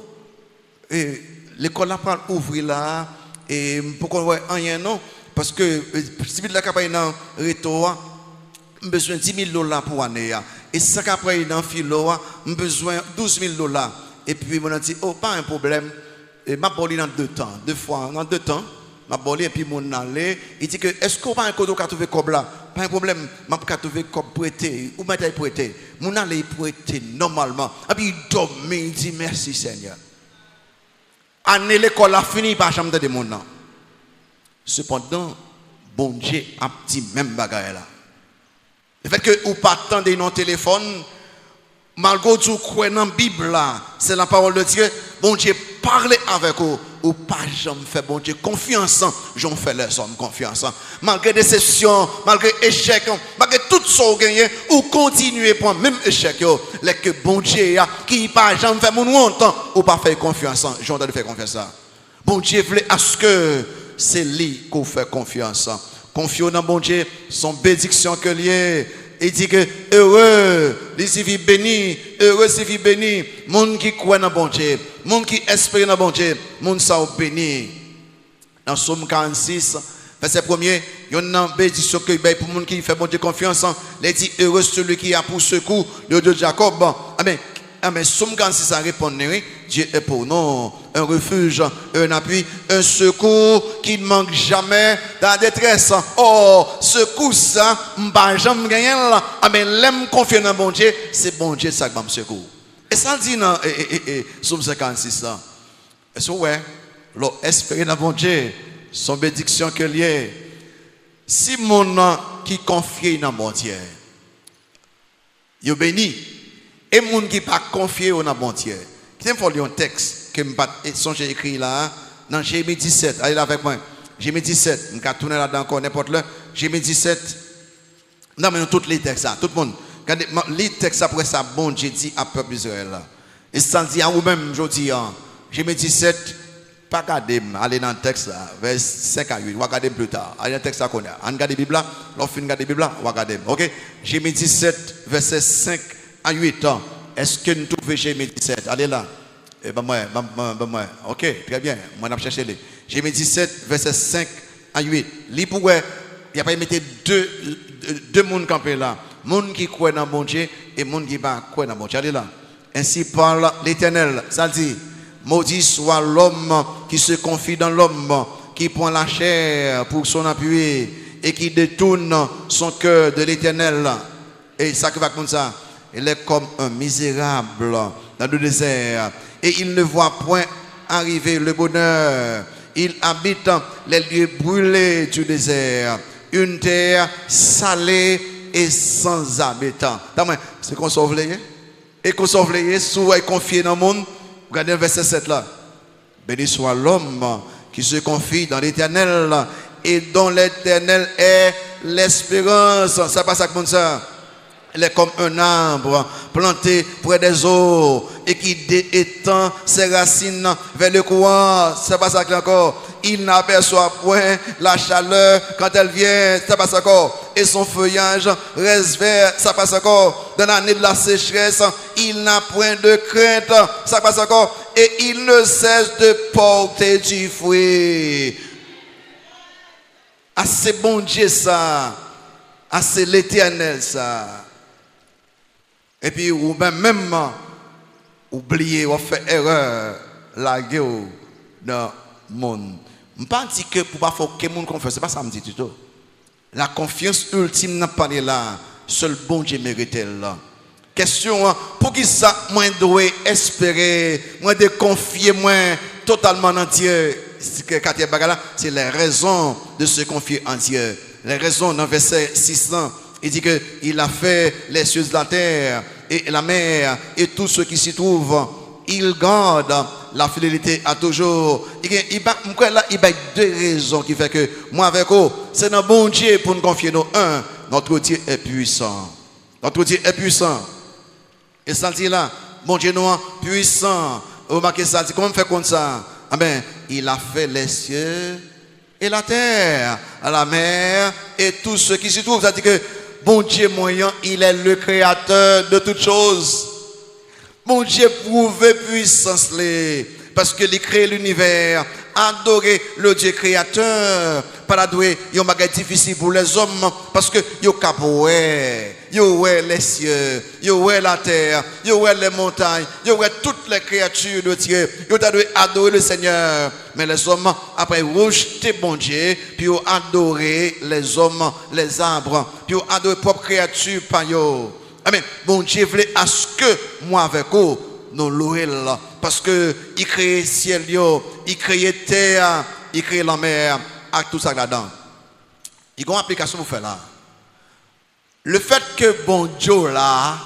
l'école n'a pas ouvert là, et pourquoi rien non? Parce que si vous avez un réto, besoin de 10 000 $ pour l'année. Et si vous avez un philo, besoin de 12 000 $. Et puis, on a dit, oh, pas un problème. Et m'a bolé dans 2 temps. 2 fois, dans 2 temps. M'a bolé et puis mon allé. Il dit que, est-ce qu'on va un code qui trouvé comme là? Pas un problème. M'a pas trouvé comme prêté. Ou m'a prêté. Mon allé prêté normalement. Et puis il dormait, il dit merci Seigneur. Année l'école a fini par chambre de mon nom. Cependant, bon Dieu a dit même bagaille là. Le fait que ou pas attendre non téléphone, malgré tout croire dans la Bible là, c'est la parole de Dieu. Bon Dieu parle avec vous. Ou pas jamais fait bon Dieu confiance, j'en fais les hommes confiance. Malgré déception, malgré échec, malgré tout ce que vous gagnez, ou continuez pour même échec, les que bon Dieu qui pas jamais fait mon honte, ou pas faire confiance, j'en dois faire confiance. Bon Dieu voulait à ce que c'est lui qu'on fait confiance. Confions dans bon Dieu, son bénédiction que lié. Il dit que heureux, les civils bénis, heureux civils bénis, monde qui croit dans bon Dieu, monde qui espère dans bon Dieu, monde ça béni. Dans Somme 46, Verset 1er, il y a une bénédiction que pour le monde qui fait bon Dieu confiance. Il dit heureux celui qui a pour secours le Dieu de Jacob. Amen. Amen. Somme 46 ça répond, Dieu est pour nous un refuge, un appui, un secours qui ne manque jamais dans la détresse. Oh, secours ça, m'pas jamais gagner là. Amen. L'aime confier dans bon Dieu, c'est bon Dieu ça qui me secours. Et ça dit dans Somme 56 là. Est-ce que ouais, espérer dans bon Dieu, son bénédiction que lié. Si mon qui confie dans bon Dieu, il béni. Et les gens qui ne sont pas confiés au bon Dieu. Je vais lire un texte que j'ai écrit là, dans Jérémie 17. Allez là avec moi. Jérémie 17. Je vais tourner là-dedans encore n'importe là. Jérémie 17. Non, mais tous les textes, tout le monde. Regardez, les textes après ça, bon Dieu dit à peuple d'Israël. Et ça dit à vous-même, je dis, Jérémie 17, pas regarder, allez dans le texte là, vers 5 à 8, on va regarder plus tard. Allez dans le texte là qu'on a. On regarde la Bible là, l'offre regarde la Bible là, on va regarder. Ok? Jérémie 17, verset 5 à 8 ans. Est-ce que nous trouvons Jérémie 17? Allez là. Eh ben moi. Ok, très bien. Moi, je vais chercher les. Jérémie 17, verset 5 à 8. Li pour il n'y a pas mis deux mondes campés là. Monde qui croit dans bon Dieu et monde qui ne croit pas dans bon Dieu. Allez là. Ainsi parle l'Éternel. Ça dit, maudit soit l'homme qui se confie dans l'homme, qui prend la chair pour son appui et qui détourne son cœur de l'Éternel. Et ça qui va comme ça. Il est comme un misérable dans le désert. Et il ne voit point arriver le bonheur. Il habite les lieux brûlés du désert. Une terre salée et sans habitants. C'est qu'on sauve les. Et qu'on sauve les, souvent confié dans le monde. Regardez le verset 7 là. Béni soit l'homme qui se confie dans l'Éternel et dont l'Éternel est l'espérance. Ça passe comme ça. Il est comme un arbre planté près des eaux et qui étend ses racines vers le courant. C'est pas ça encore. Il n'aperçoit point la chaleur quand elle vient. Ça passe encore. Et son feuillage reste vert. Ça passe encore. Dans l'année de la sécheresse, il n'a point de crainte. Ça passe encore. Et il ne cesse de porter du fruit. Ah, c'est bon Dieu ça. Ah, c'est l'Éternel ça. Et puis, ou même oublier ou faire erreur, la guerre dans le monde. Je ne pas dire que pour ne pas faire que le monde confiance, ce n'est pas ça que je me dis du tout. La confiance ultime n'a pas là, seul bon Dieu mérite là. Question, pour qui ça, moi, dois espérer, moi, de confier, moi, totalement en Dieu. C'est les raisons de se confier en Dieu. Les raisons dans verset 600. Il dit qu'il a fait les cieux de la terre et la mer et tout ce qui s'y trouve. Il garde la fidélité à toujours. Il y a deux raisons qui font que moi avec vous, c'est dans bon Dieu pour nous confier nous. Un, notre Dieu est puissant. Notre Dieu est puissant. Et ça dit là, bon Dieu nous est puissant. Remarquez ça, comment on fait comme ça? Ah ben, il a fait les cieux et la terre, la mer et tout ce qui s'y trouve. Ça dit que bon Dieu moyen, il est le créateur de toutes choses. Bon Dieu prouve puissance parce que il crée l'univers. Adorer le Dieu créateur. Pas adorer, il y a un bagage difficile pour les hommes parce que il y a capoué, il y a les cieux, il y a la terre, il y a les montagnes, il y a toutes les créatures de Dieu. Il y a adorer le Seigneur. Mais les hommes, après, rejeter bon Dieu, puis ils adorer les hommes, les arbres, puis ils adorer propre créature par eux. Amen. Bon Dieu voulait à ce que moi avec vous, nous louons parce que il crée le ciel, il crée la terre, il crée la mer, avec tout ça là-dedans. Il y a une application pour faire là. Le fait que bon Dieu là,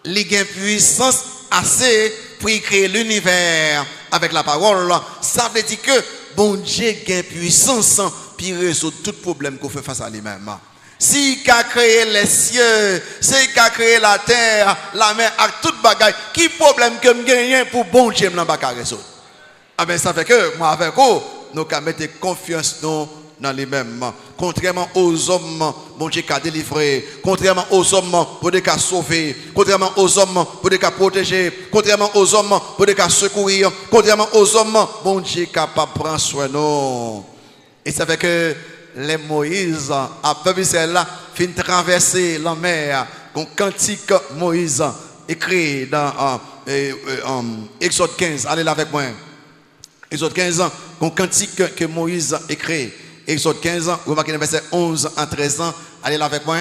il a une puissance assez pour créer l'univers avec la parole, ça veut dire que bon Dieu a une puissance pour résoudre tout problème qu'on fait face à lui-même. Si il a créé les cieux, si il a créé la terre, la mer, avec toute bagaille, qui problème que je gagne pour bon Dieu dans la résoudre? Ah ben ça fait que moi avec vous, nous avons mettre confiance dans les mêmes. Contrairement aux hommes, bon Dieu a délivré. Contrairement aux hommes, pour des cas sauver. Contrairement aux hommes, pour des cas protéger. Contrairement aux hommes, pour des cas secourir. Contrairement aux hommes, bon Dieu est capable de prendre soin de nous. Et ça fait que les Moïse, à peuple là, fin traverser la mer, qu'on cantique Moïse écrit dans Exode 15. Allez là avec moi. Exode 15, qu'on cantique que Moïse écrit. Exode 15, vous remarquez le verset 11 à 13 ans. Allez là avec moi.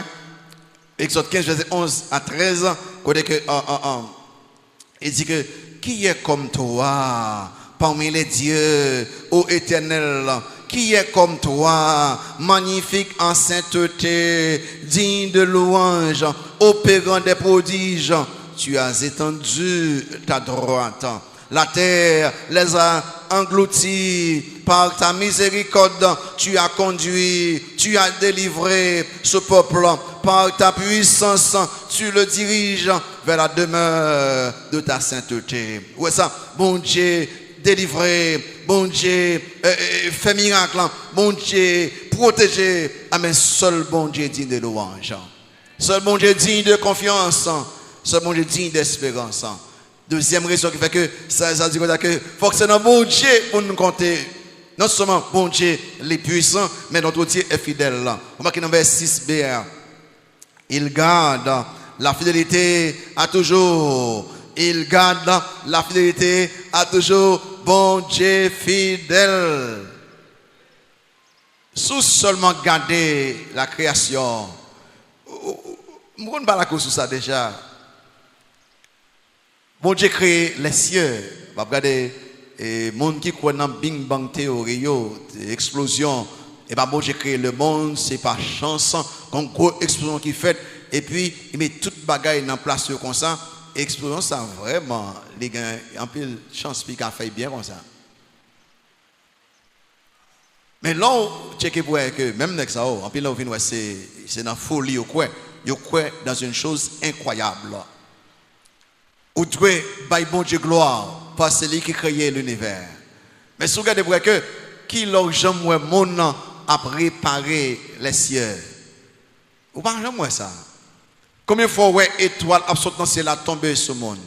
Exode 15, verset 11 à 13. Côté que, il dit que, qui est comme toi parmi les dieux, ô Éternel? Qui est comme toi, magnifique en sainteté, digne de louange, opérant des prodiges? Tu as étendu ta droite. La terre les a engloutis par ta miséricorde. Tu as conduit, tu as délivré ce peuple. Par ta puissance, tu le diriges vers la demeure de ta sainteté. Ouais, ça, bon Dieu, délivré, bon Dieu, fait miracle, bon Dieu, protégé. Amen. Seul bon Dieu digne de louange. Seul bon Dieu digne de confiance. Seul bon Dieu digne d'espérance. Deuxième raison qui fait que ça dit que faut que c'est un bon Dieu pour nous compter. Non seulement bon Dieu, les puissants, mais notre Dieu est fidèle. On va dans le verset 6b. Il garde la fidélité à toujours. Il garde la fidélité à toujours. Bon Dieu fidèle. Sous seulement garder la création. Je ne vais pas la sur ça déjà. Bon Dieu créé les cieux. Regardez, les gens qui croient dans Bing Bang théorie, explosion. Et bien, bon Dieu créé le monde, c'est pas chance, une grosse explosion qui fait. Et puis, il met toute bagaille dans place comme ça. Explosion, ça vraiment, les gars, un peu de chance qui a fait bien comme ça. Mais là, checkez pour que même avec ça, en plus là, c'est dans la folie, vous croyez dans une chose incroyable. Vous devez bailler bon Dieu gloire parce que c'est lui qui a créé l'univers. Mais si vous regardez pour que qui l'a jamais monde a préparé les cieux. Vous ne parlez pas ça. Combien de fois ouais étoile absolument c'est la tombée sur le monde.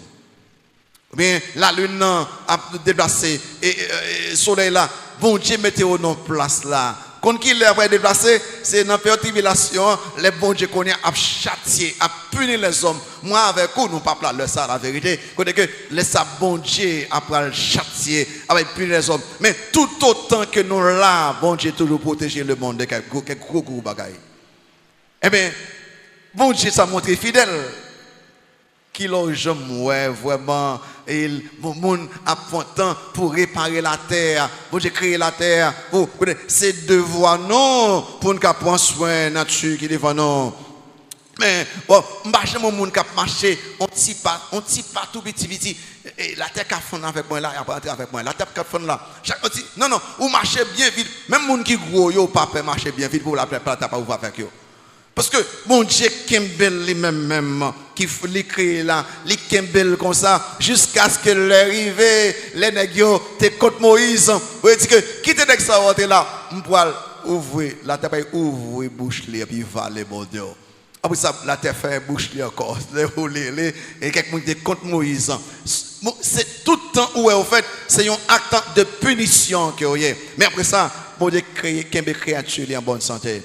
Ou bien la lune a déplacé et le soleil là, bon Dieu mettez au nom place là. Quand il est déplacé, c'est dans la tribulation, les bons dieux qu'on a châtié, a puni les hommes. Moi avec vous, nous ne parlons pas de ça, la vérité. Quand que les bons dieux après châtier, avec puni les hommes. Mais tout autant que nous là, bon Dieu toujours protéger le monde de quelques gros bagailles. Eh bien, bon Dieu ça montre fidèle. Qui l'ont jamais vraiment il monde a temps pour réparer la terre pour créer la terre pour c'est devoir non pour nous prendre soin de nature qui devant non mais bon marcher mon monde cap marcher on petit pas tout petit et la terre qu'a fond avec moi là après entrer avec moi la terre qu'a fond là chaque petit non ou marcher bien vite même monde qui gros yo pas peut marcher bien vite pour la terre pas ouvrir avec yo. Parce que mon Dieu Kembel lui-même qui l'écrit là, les Kembel comme ça jusqu'à ce que l'arrivée les nègres te contre Moïse. Vous dites que quittez dès que ça va là, on pourra ouvrir la terre ouvrir bouche et puis va les bon Dieu. Après ça la terre fait bouche encore, les et quelqu'un qui contre Moïse. C'est tout le temps où en fait c'est un acte de punition que y. Mais après ça, mon Dieu créé Kembel créature en bonne santé.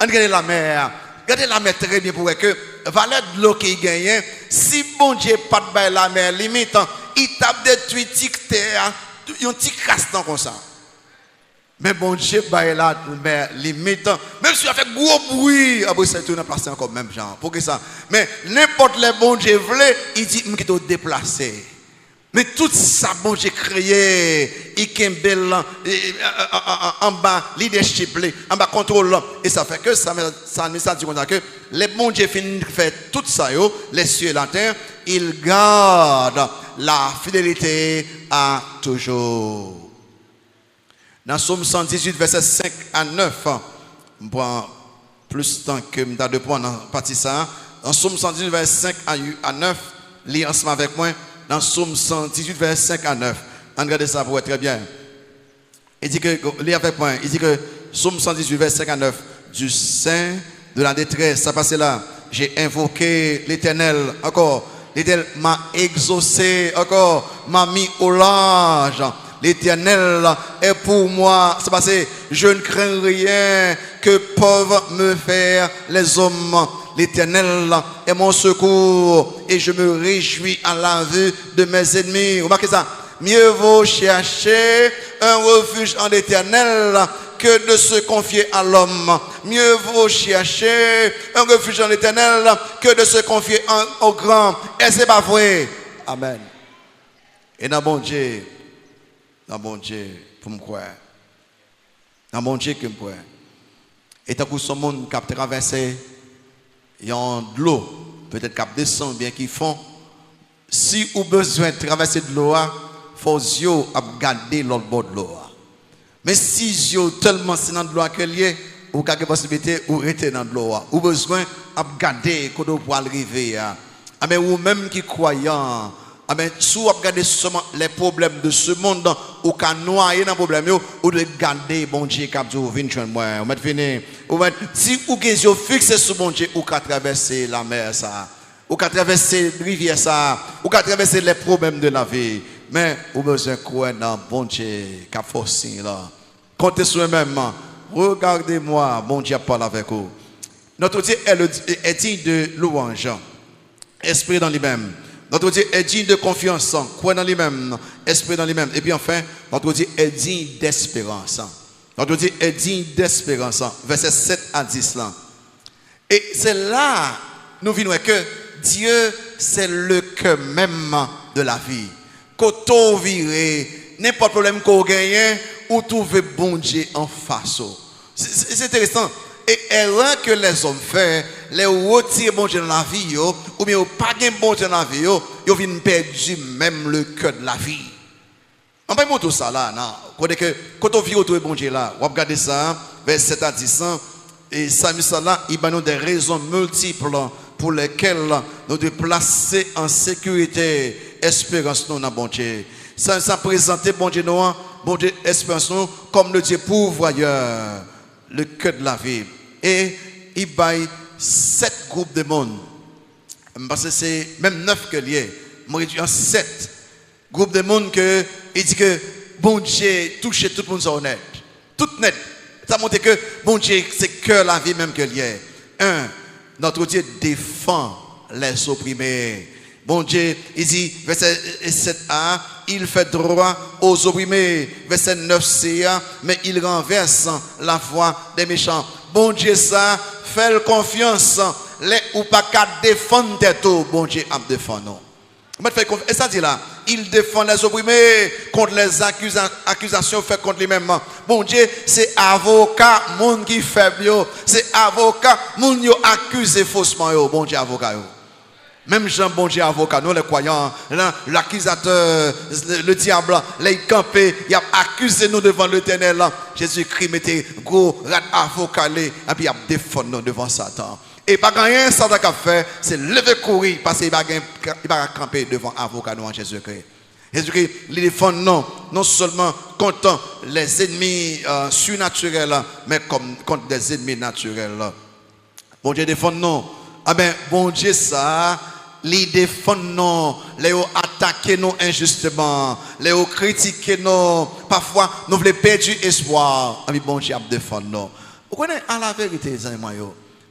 Regardez la mer. Regardez la mer très bien pour que valeur de l'eau qui gagne. Si bon Dieu pas de la mer limite, il tape des tweets terre, un petit castan comme ça. Mais bon Dieu baille la mer limite, même si il a fait gros bruit, après ça tout place encore même genre. Pour que ça. Mais n'importe les bon Dieu voulait, il dit qu'il doit déplacer. Mais tout ça, bon, j'ai créé, il kembel en bas leadership, en bas contrôle, et ça fait que ça dit que les bons dieux finissent faire tout ça, les cieux et la terre, ils gardent la fidélité à toujours. Dans Somme 118, verset 5 à 9, je prends plus de temps que je de prendre en partie ça. Dans Somme 118, verset 5 à 9, lis ensemble avec moi. Dans Somme 118, verset 5 à 9. Regardez ça pour être très bien. Il dit que, lis avec moi, il dit que Somme 118, verset 5 à 9, du sein de la détresse, ça passe là. J'ai invoqué l'Éternel, encore. L'Éternel m'a exaucé, encore. M'a mis au large. L'Éternel est pour moi. C'est passé. Je ne crains rien que peuvent me faire les hommes. L'Éternel est mon secours et je me réjouis à la vue de mes ennemis. Remarquez ça. Mieux vaut chercher un refuge en l'Éternel que de se confier à l'homme. Mieux vaut chercher un refuge en l'Éternel que de se confier au grand. Et c'est pas vrai. Amen. Et dans bon Dieu, pour me croire. Dans bon Dieu que me croire. Et tant que ce monde qui a traversé, il y a de l'eau, peut-être qu'il descend, bien qu'ils font. Si vous avez besoin de traverser de l'eau, il faut garder l'autre bord de l'eau. Mais si vous tellement c'est dans de l'eau que lié, vous avez la possibilité de rester dans de l'eau. Vous avez besoin de garder quand vous pouvez arriver. Mais vous-même qui croyant, si vous regardez seulement les problèmes de ce monde, ou qu'à noyer dans les problèmes, vous devez garder bon Dieu qui a dit, vous fini. Si vous avez fixé sur bon Dieu, vous pouvez traverser la mer, ça. Vous pouvez traverser la rivière, ça. Vous pouvez traverser les problèmes de la vie. Mais vous avez besoin de croire dans bon Dieu qui a forcé là. Comptez sur vous-même. Regardez-moi, bon Dieu parle avec vous. Notre Dieu est digne de louange. Esprit dans lui-même. Notre Dieu est digne de confiance, croit dans lui-même, esprit dans lui-même. Et puis enfin, notre Dieu est digne d'espérance. Notre Dieu est digne d'espérance. Verset 7 à 10 là. Et c'est là, nous venons que Dieu, c'est le cœur même de la vie. Quand on vire, n'importe problème qu'on gagne, ou trouver bon Dieu en face. C'est intéressant. Et erreur que les hommes font, les retirer bon Dieu dans la vie, ou bien pas de bon Dieu dans la vie, ils viennent perdre même le cœur de la vie. On va montrer ça là, non? Quand on vit autour de bon Dieu là, on va regarder ça, verset 7 à 10, et ça là, il y a des raisons multiples pour lesquelles nous devons placer en sécurité espérance nous dans bon Dieu. Ça présente bon Dieu espérance nous comme le Dieu pourvoyeur. Le cœur de la vie. Et il y a 7 groupes de monde. Parce que c'est même 9 que lié. Moi, réduit en 7 groupes de monde que il dit que bon Dieu touche tout le monde honnête. Tout net. Ça montre que bon Dieu, c'est cœur la vie même que lié. 1. Notre Dieu défend les opprimés. Bon Dieu, il dit, verset 7a, il fait droit aux opprimés. Verset 9c, mais il renverse la voix des méchants. Bon Dieu, ça, fait confiance. Les ou pas qu'à défendre tout, bon Dieu a défendu. Et ça dit là, il défend les opprimés contre les accusations faites contre lui-même. Bon Dieu, c'est avocat, monde qui fait bio. C'est avocat, monde qui accuse faussement. Bon Dieu, avocat. Même Jean, bon Dieu, avocat, nous les croyants, l'accusateur, le diable, les campés, il a accusé nous devant l'Éternel. Jésus-Christ mettait gros avocat, et puis il a défendu nous devant Satan. Et pas rien, Satan a fait, c'est lever courir, parce qu'il va camper devant avocat nous en Jésus-Christ. Jésus-Christ, il défend non seulement contre les ennemis surnaturels, mais contre des ennemis naturels. Bon Dieu défend nous. Ah ben, bon Dieu, ça, les défend nous, les attaquer nous injustement, les critiquer nous, parfois nous voulons perdre espoir. Ah mais bon Dieu, défend nous. Vous connaissez à la vérité, les amis,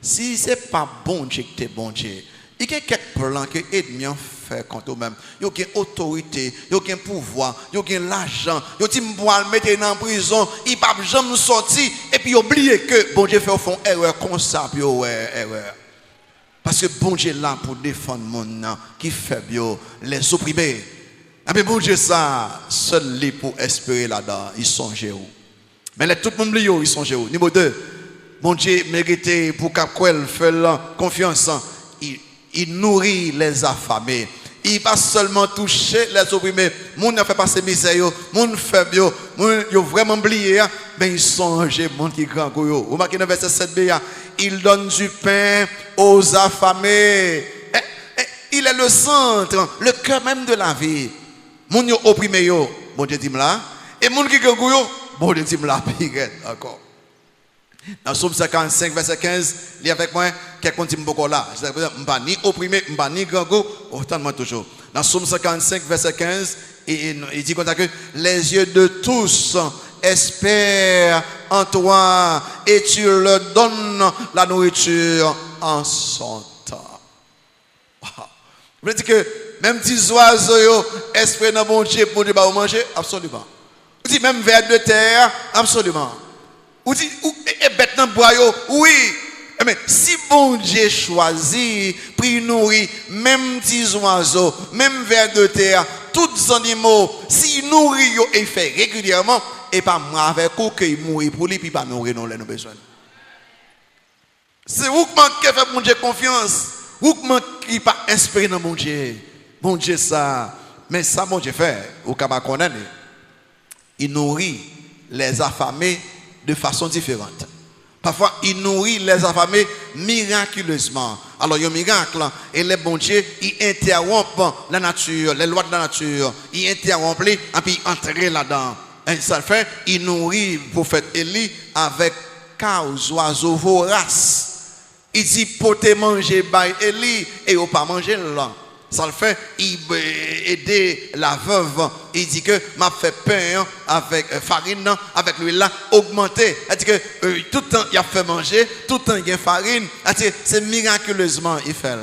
si ce n'est pas bon Dieu que tu es bon Dieu, il y a quelques plans que l'ennemi fait contre eux-mêmes. Il y a une autorité, il y a un pouvoir, il y a l'argent, il y a un mettre en prison, il ne peut jamais sortir, et puis oublier que bon Dieu fait au fond erreur comme ça, puis erreur. Parce que bon Dieu est là pour défendre mon nom qui fait bio les opprimés. Mais bon Dieu ça, seul lui pour espérer là-dedans, ils sont où. Mais tout le monde ils sont où. Numéro 2, bon Dieu mérité pour qu'elle fasse confiance. Il nourrit les affamés. Il va seulement toucher les opprimés. Moun n'a fait passer misère, moun fait bio, moun yo vraiment oublié, mais ils songe moun qui grand goyo. Vous marquez dans verset 7b, il donne du pain aux affamés. Il est le centre, le cœur même de la vie. Moun yo opprimé yo, bon Dieu dit là, et moun qui grand goyo, bon Dieu dit là pirate encore. Dans Somme 55, verset 15, lis avec moi, quelqu'un dit beaucoup là. Je ne suis ni opprimé, ni grand goût, autant de moi toujours. Dans Somme 55, verset 15, il dit comme ça que les yeux de tous espèrent en toi et tu leur donnes la nourriture en son temps. Wow. Vous voulez dire que même petits oiseaux espèrent dans bon Dieu pour nous manger? Absolument. Vous dites même vers de terre? Absolument. Vous dites, et bête dans bois? Oui. Mais si bon Dieu choisit, puis nourrit, même petits oiseaux, même vers de terre, tous les animaux, s'il nourrit et il fait régulièrement, et pas moi avec vous qu'il mourit pour lui, puis pas nourrir nous les besoins. C'est vous qui manquez faire bon Dieu confiance, vous qui manquez pas inspirer dans bon Dieu. Bon Dieu ça, mais ça bon Dieu fait, vous ne pas connaître. Il nourrit les affamés de façon différente. Parfois, il nourrit les affamés miraculeusement. Alors, il y a un miracle, et les bons dieux, ils interrompent la nature, les lois de la nature. Ils interrompent, et puis ils entrent là-dedans. Et ça le fait, il nourrit le prophète Élie avec 15 oiseaux voraces. Il dit, pour te manger, by Élie, et il n'a pas mangé là. Ça le fait, il aider la veuve. Il dit que m'a fait pain avec farine, avec l'huile là, augmenté. Il dit que tout le temps il a fait manger, tout le temps il y a farine. C'est miraculeusement il fait.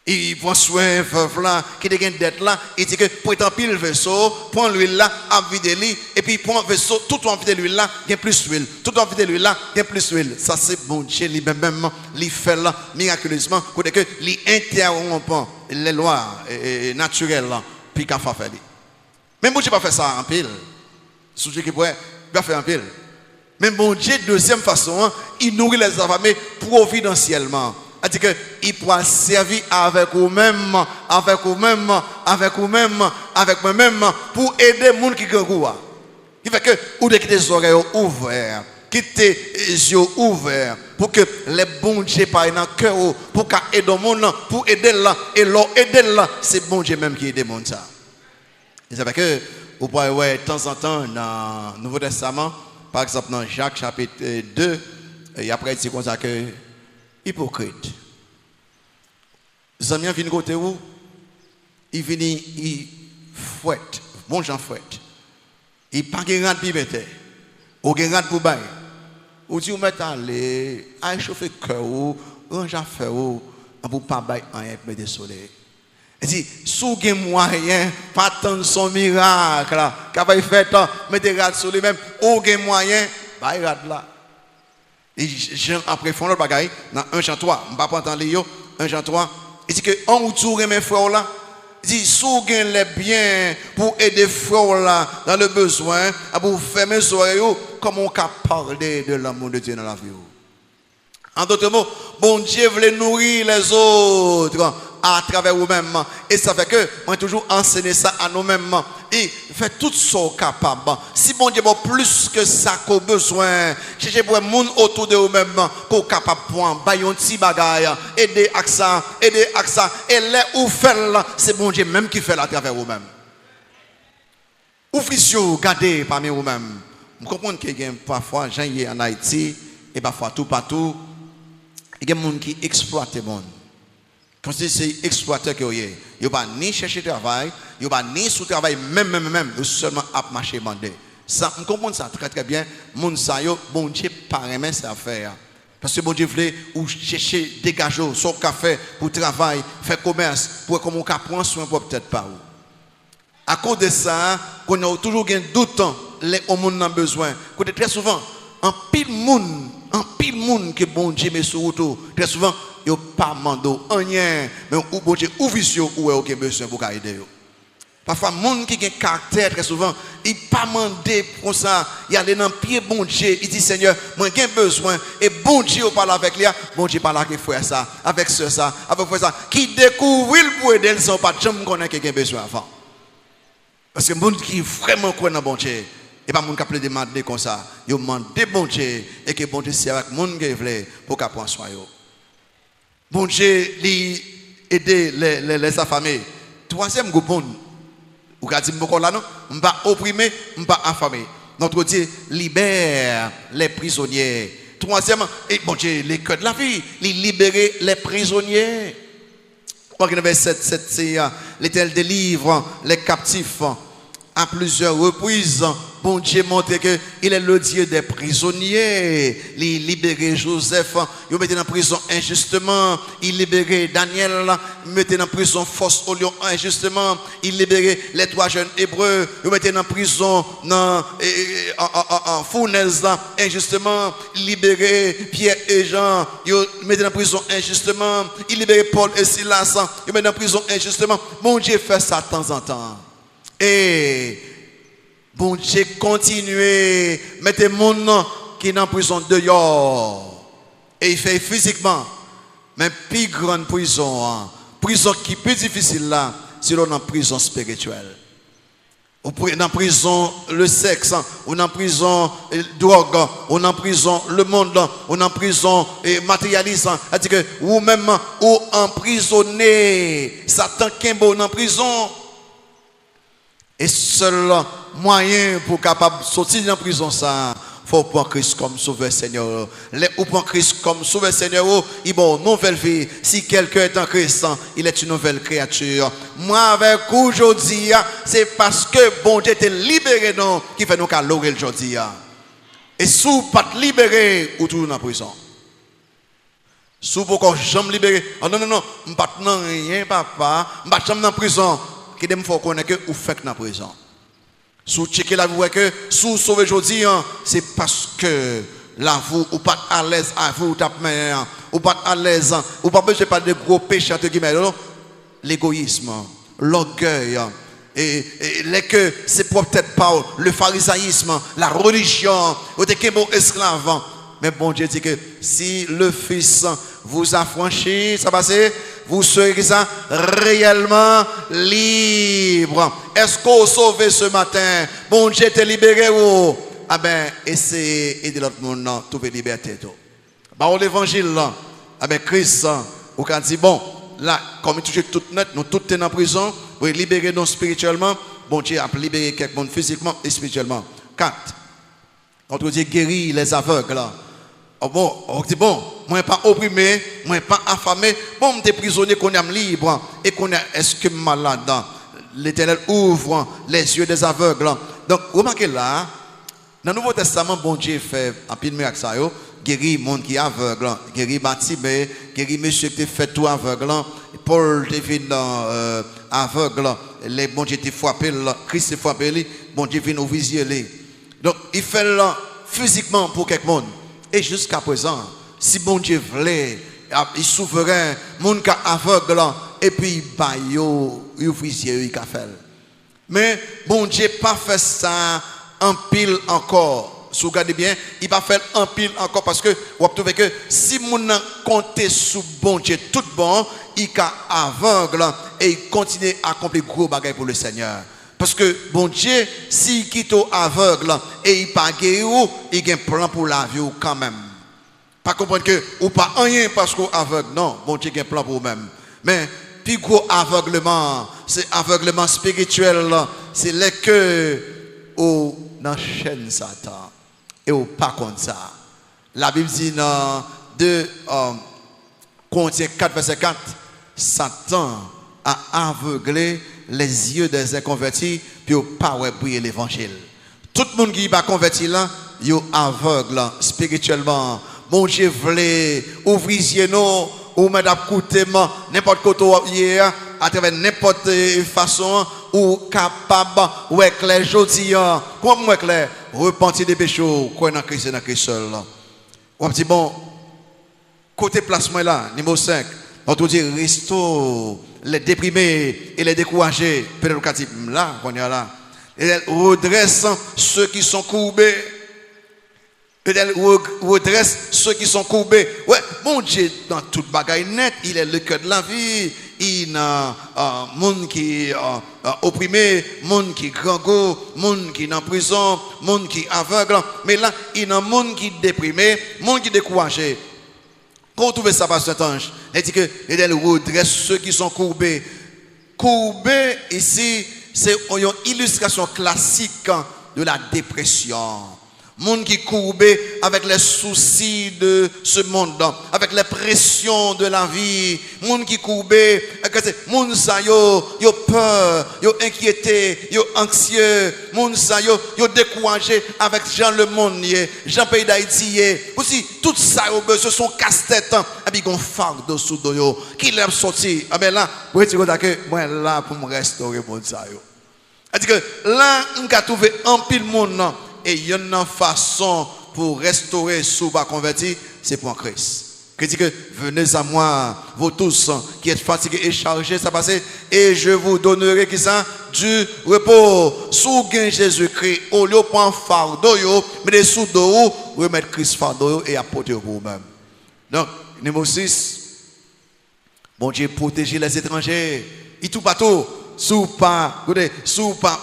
Il prend soin veuve là, qui a une dette là. Il dit que pour être pile le vaisseau, prend l'huile là, à vider l'huile, et puis prend le vaisseau, tout en vide l'huile là, il y a plus d'huile. Tout en vide l'huile là, il y a plus d'huile. Ça c'est bon Dieu, lui-même, il fait là, miraculeusement, pour que il interrompt les lois naturelles là, puis qu'il fait faire. Mais bon Dieu pas fait ça en pile. Sujet qui pourrait pas faire en pile. Mais bon Dieu, deuxième façon, il nourrit les affamés providentiellement. C'est-à-dire qu'il pourra servir avec vous-même, avec vous-même, avec vous-même, avec moi-même, pour aider les gens qui ont un. Il fait que vous devez quitter les oreilles ouvertes, quitter les yeux ouverts, pour que les bons dieux parlent dans le cœur, pour aider le monde, pour aider là, et leur aider là, c'est bon Dieu même qui aide le monde. Et ça fait que vous pouvez voir de temps en temps dans le Nouveau Testament, par exemple dans Jacques chapitre 2, et après c'est comme ça que hypocrite. Les amis viennent côté où? Ils viennent, ils fouettent. Bon gens fouettent. Ils pas de rad pour mettre. Ou de rad pour bailler. Ou dit, vous mettez aller, à chauffer le cœur, ou range à faire, ou pour pas bailler en mettre des soleils. Il dit, si vous avez moyen, pas attendre son miracle, qu'il va faire, mettez rad sur lui-même, ou vous avez moyen, bailler rad là. Et Jean après font l'autre bagaille dans 1 Jean 3, on va pas entendre Léo 1 Jean 3. Il dit que en retour mes frères là, il dit sous gain les biens pour aider frères là dans le besoin, pour fermer mes oreilles comme on peut parler de l'amour de Dieu dans la vie. En d'autres mots, bon Dieu veut nourrir les autres à travers vous-même. Et ça fait que moi toujours enseigner ça à nous-mêmes. Et fait tout ce qu'on est capable. Si bon Dieu a plus que ça qu'on a besoin, cherchez pour les gens autour de vous-même qu'on est capable de prendre, un petit bagage, aider à ça, aider à ça. Et là où fait là, c'est bon Dieu même qui fait à travers vous-même. Ouvrez-vous, gardez parmi vous-même. Vous comprenez qu'il y a parfois gens en Haïti, et parfois tout partout, il y a des gens qui exploitent les gens. Quand c'est exploiteur qui est, il n'y a pas ni chercher travail, il n'y a pas ni sous-travail, même, seulement à marcher mandé. Ça, on comprend ça très très bien. Mon sayo, bon Dieu, pas aimer ça faire. Parce que bon Dieu voulait ou chercher, dégager son café pour travailler, faire commerce, pour comme on prendre soin pour peut-être pas. À cause de ça, qu'on a toujours un doute, les hommes ont besoin. Très souvent, en pile monde que bon Dieu met sur route, très souvent, il n'y a pas demandé rien, mais bon Dieu ouvre les yeux où il y a besoin pour aider. Parfois, les gens qui ont un caractère, très souvent, ils ne pas demander pour ça. Il allait dans le pied bon Dieu, il dit Seigneur, moi j'ai besoin. Et bon Dieu parle avec lui, bon Dieu parle avec frère ça, avec soeur ça, avec frère ça, qui découvre pour aider, ils ne sont pas jamais connaître qui a besoin avant. Parce que les gens qui vraiment croient dans bon Dieu, et pas les gens qui demander comme ça, ils demandent bon Dieu, et que bon Dieu c'est avec les gens qui veulent pour qu'ils prennent soin. Bon Dieu, aider les affamés. Troisième groupe, vous avez dit, je ne pas opprimer, je ne pas affamer. Notre Dieu libère les prisonniers. Troisième, et bon Dieu, les cœurs de la vie, libérer les prisonniers. verset 7, c'est l'Éternel délivre les captifs à plusieurs reprises. Bon Dieu montre qu'il est le Dieu des prisonniers. Il libérait Joseph, il mettait en prison injustement. Il libérait Daniel, il mettait en prison force au lion injustement. Il libérait les 3 jeunes hébreux, il mettait en prison en fournaise injustement. Il libérait Pierre et Jean, il mettait en prison injustement. Il libérait Paul et Silas, il mettait en prison injustement. Bon Dieu fait ça de temps en temps. Et bon Dieu continue, mettez mon nom qui est en prison dehors. Et il fait physiquement, mais plus grande prison, prison qui est plus difficile là, c'est dans la prison spirituelle. Ou dans la prison le sexe, ou dans la prison drogue, ou dans la prison le monde, ou dans la prison matérialisme. C'est-à-dire que ou même ou emprisonné, Satan qui est en prison. Et seul moyen pour capable sortir de la prison, ça, faut prendre Christ comme sauveur Seigneur. Ou prendre Christ comme sauveur Seigneur, il bon nouvelle vie. Si quelqu'un est en Christ, il est une nouvelle créature. Moi avec vous aujourd'hui, c'est parce que bon Dieu t'a libéré nous qui fait nous qu'à l'oreille aujourd'hui. Et si vous pas libéré, vous toujours dans la prison. Si vous pas jamais libéré, oh non, je ne pas rien, papa, je ne pas jamais dans la prison. Qui dem faut connaître que vous faites dans la prison. Si vous checkez la vie que si vous sauvez aujourd'hui, c'est parce que là vous ou pas à l'aise à vous tapez ou pas à l'aise ou pas besoin pas de gros péchés entre guillemets, l'égoïsme, l'orgueil et les que c'est peut-être pas le pharisaïsme, la religion, ou des bon esclaves. Mais bon Dieu dit que si le Fils vous a franchi, ça passe, vous serez ça réellement libre. Est-ce qu'on vous sauvé ce matin? Bon Dieu t'est libéré ou? Ah ben, essayez d'aider l'autre monde à trouver liberté. Bah, l'évangile là, ah ben Christ, ou quand dit bon, là, comme il touche tout net, nous tous sommes en prison, pour libérer nous spirituellement, bon Dieu a libéré quelqu'un physiquement et spirituellement. 4. Quand on dit guérir les aveugles là. Oh bon, on dit bon, moi pas opprimé, moi pas affamé, bon, je suis prisonnier qu'on est libre et qu'on est est-ce que malade. L'Éternel ouvre les yeux des aveugles. Donc, remarquez là, dans le Nouveau Testament, bon Dieu fait un peu de miracle ça, guérir le monde qui est aveugle, guérir Bartimée, guérir monsieur qui fait tout aveugle, Paul devine aveugle, les bon Dieu te frappé, Christ te frappé, bon Dieu vient ouvrir les yeux. Donc, il fait là physiquement pour quelqu'un. Et jusqu'à présent, si bon Dieu voulait, il est souverain, mon cas aveugle, et puis il ouvre les yeux, il fait. Mais bon Dieu pas fait ça en pile encore. Si vous regardez bien, il va faire en pile encore parce que vous trouvez que si mon compte sur bon Dieu tout bon, il est aveugle et il continue à accomplir gros bagages pour le Seigneur. Parce que bon Dieu, s'il quitte aveugle et il pas guéri, il a un plan pour la vie quand même. Pas comprendre que ou pas rien parce qu'on aveugle. Non, bon Dieu a un plan pour vous-même. Mais plus gros aveuglement, c'est aveuglement spirituel, c'est les que ou dans chaîne Satan et ou pas comme ça. La Bible dit dans 2 Corinthiens 4 verset 4, Satan a aveuglé les yeux des inconvertis puis au pas briller l'évangile. Tout le monde qui va convertir là, il est aveugle spirituellement. Bon Dieu voulait ouvrir les yeux ou mettre côté n'importe quoi hier à travers n'importe façon ou capable ou éclair jodi comme moi éclair repentir des péchés quoi dans Christ seul. On dit bon côté placement là numéro 5 on te dit restaure les déprimés et les découragés peut-être qu'on dit là on est là et redresse ceux qui sont courbés. Elle redresse ceux qui sont courbés. Ouais, mon Dieu, dans toute bagaille net, il est le cœur de la vie. Il y a monde qui est opprimé, monde qui est grand go, monde qui est en prison, monde qui est aveugle. Mais là, il y a monde qui est déprimé, monde qui est découragé. Quand on trouve ça, Pasteur Ange, il dit que il redresse ceux qui sont courbés. Courbé, ici, c'est une illustration classique de la dépression. Monde qui courbé avec les soucis de ce monde, avec les pressions de la vie. Monde qui courbé, monde ça yo peur, yo inquiété, yo anxieux. Monde ça yo découragé avec Jean le monde, Jean pays d'Haïti. Aussi tout ça ce sont casse-tête et puis gon fardeau sous yo qui l'a sorti. Ah ben là, vous dire que moi là pour me restaurer monde ça yo. C'est que là on a trouvé un pile monde. Et il y a une façon pour restaurer sous bas converti, c'est pour Christ. Qui dit que venez à moi, vous tous qui êtes fatigués et chargés, ça passe, et je vous donnerai qui ça du repos. Sous gain Jésus-Christ, au lieu de prendre fardeau, mais des sous d'eau, remettre Christ fardeau et apporter pour vous-même. Donc, numéro 6, bon Dieu protéger les étrangers, et tout partout. Sous pas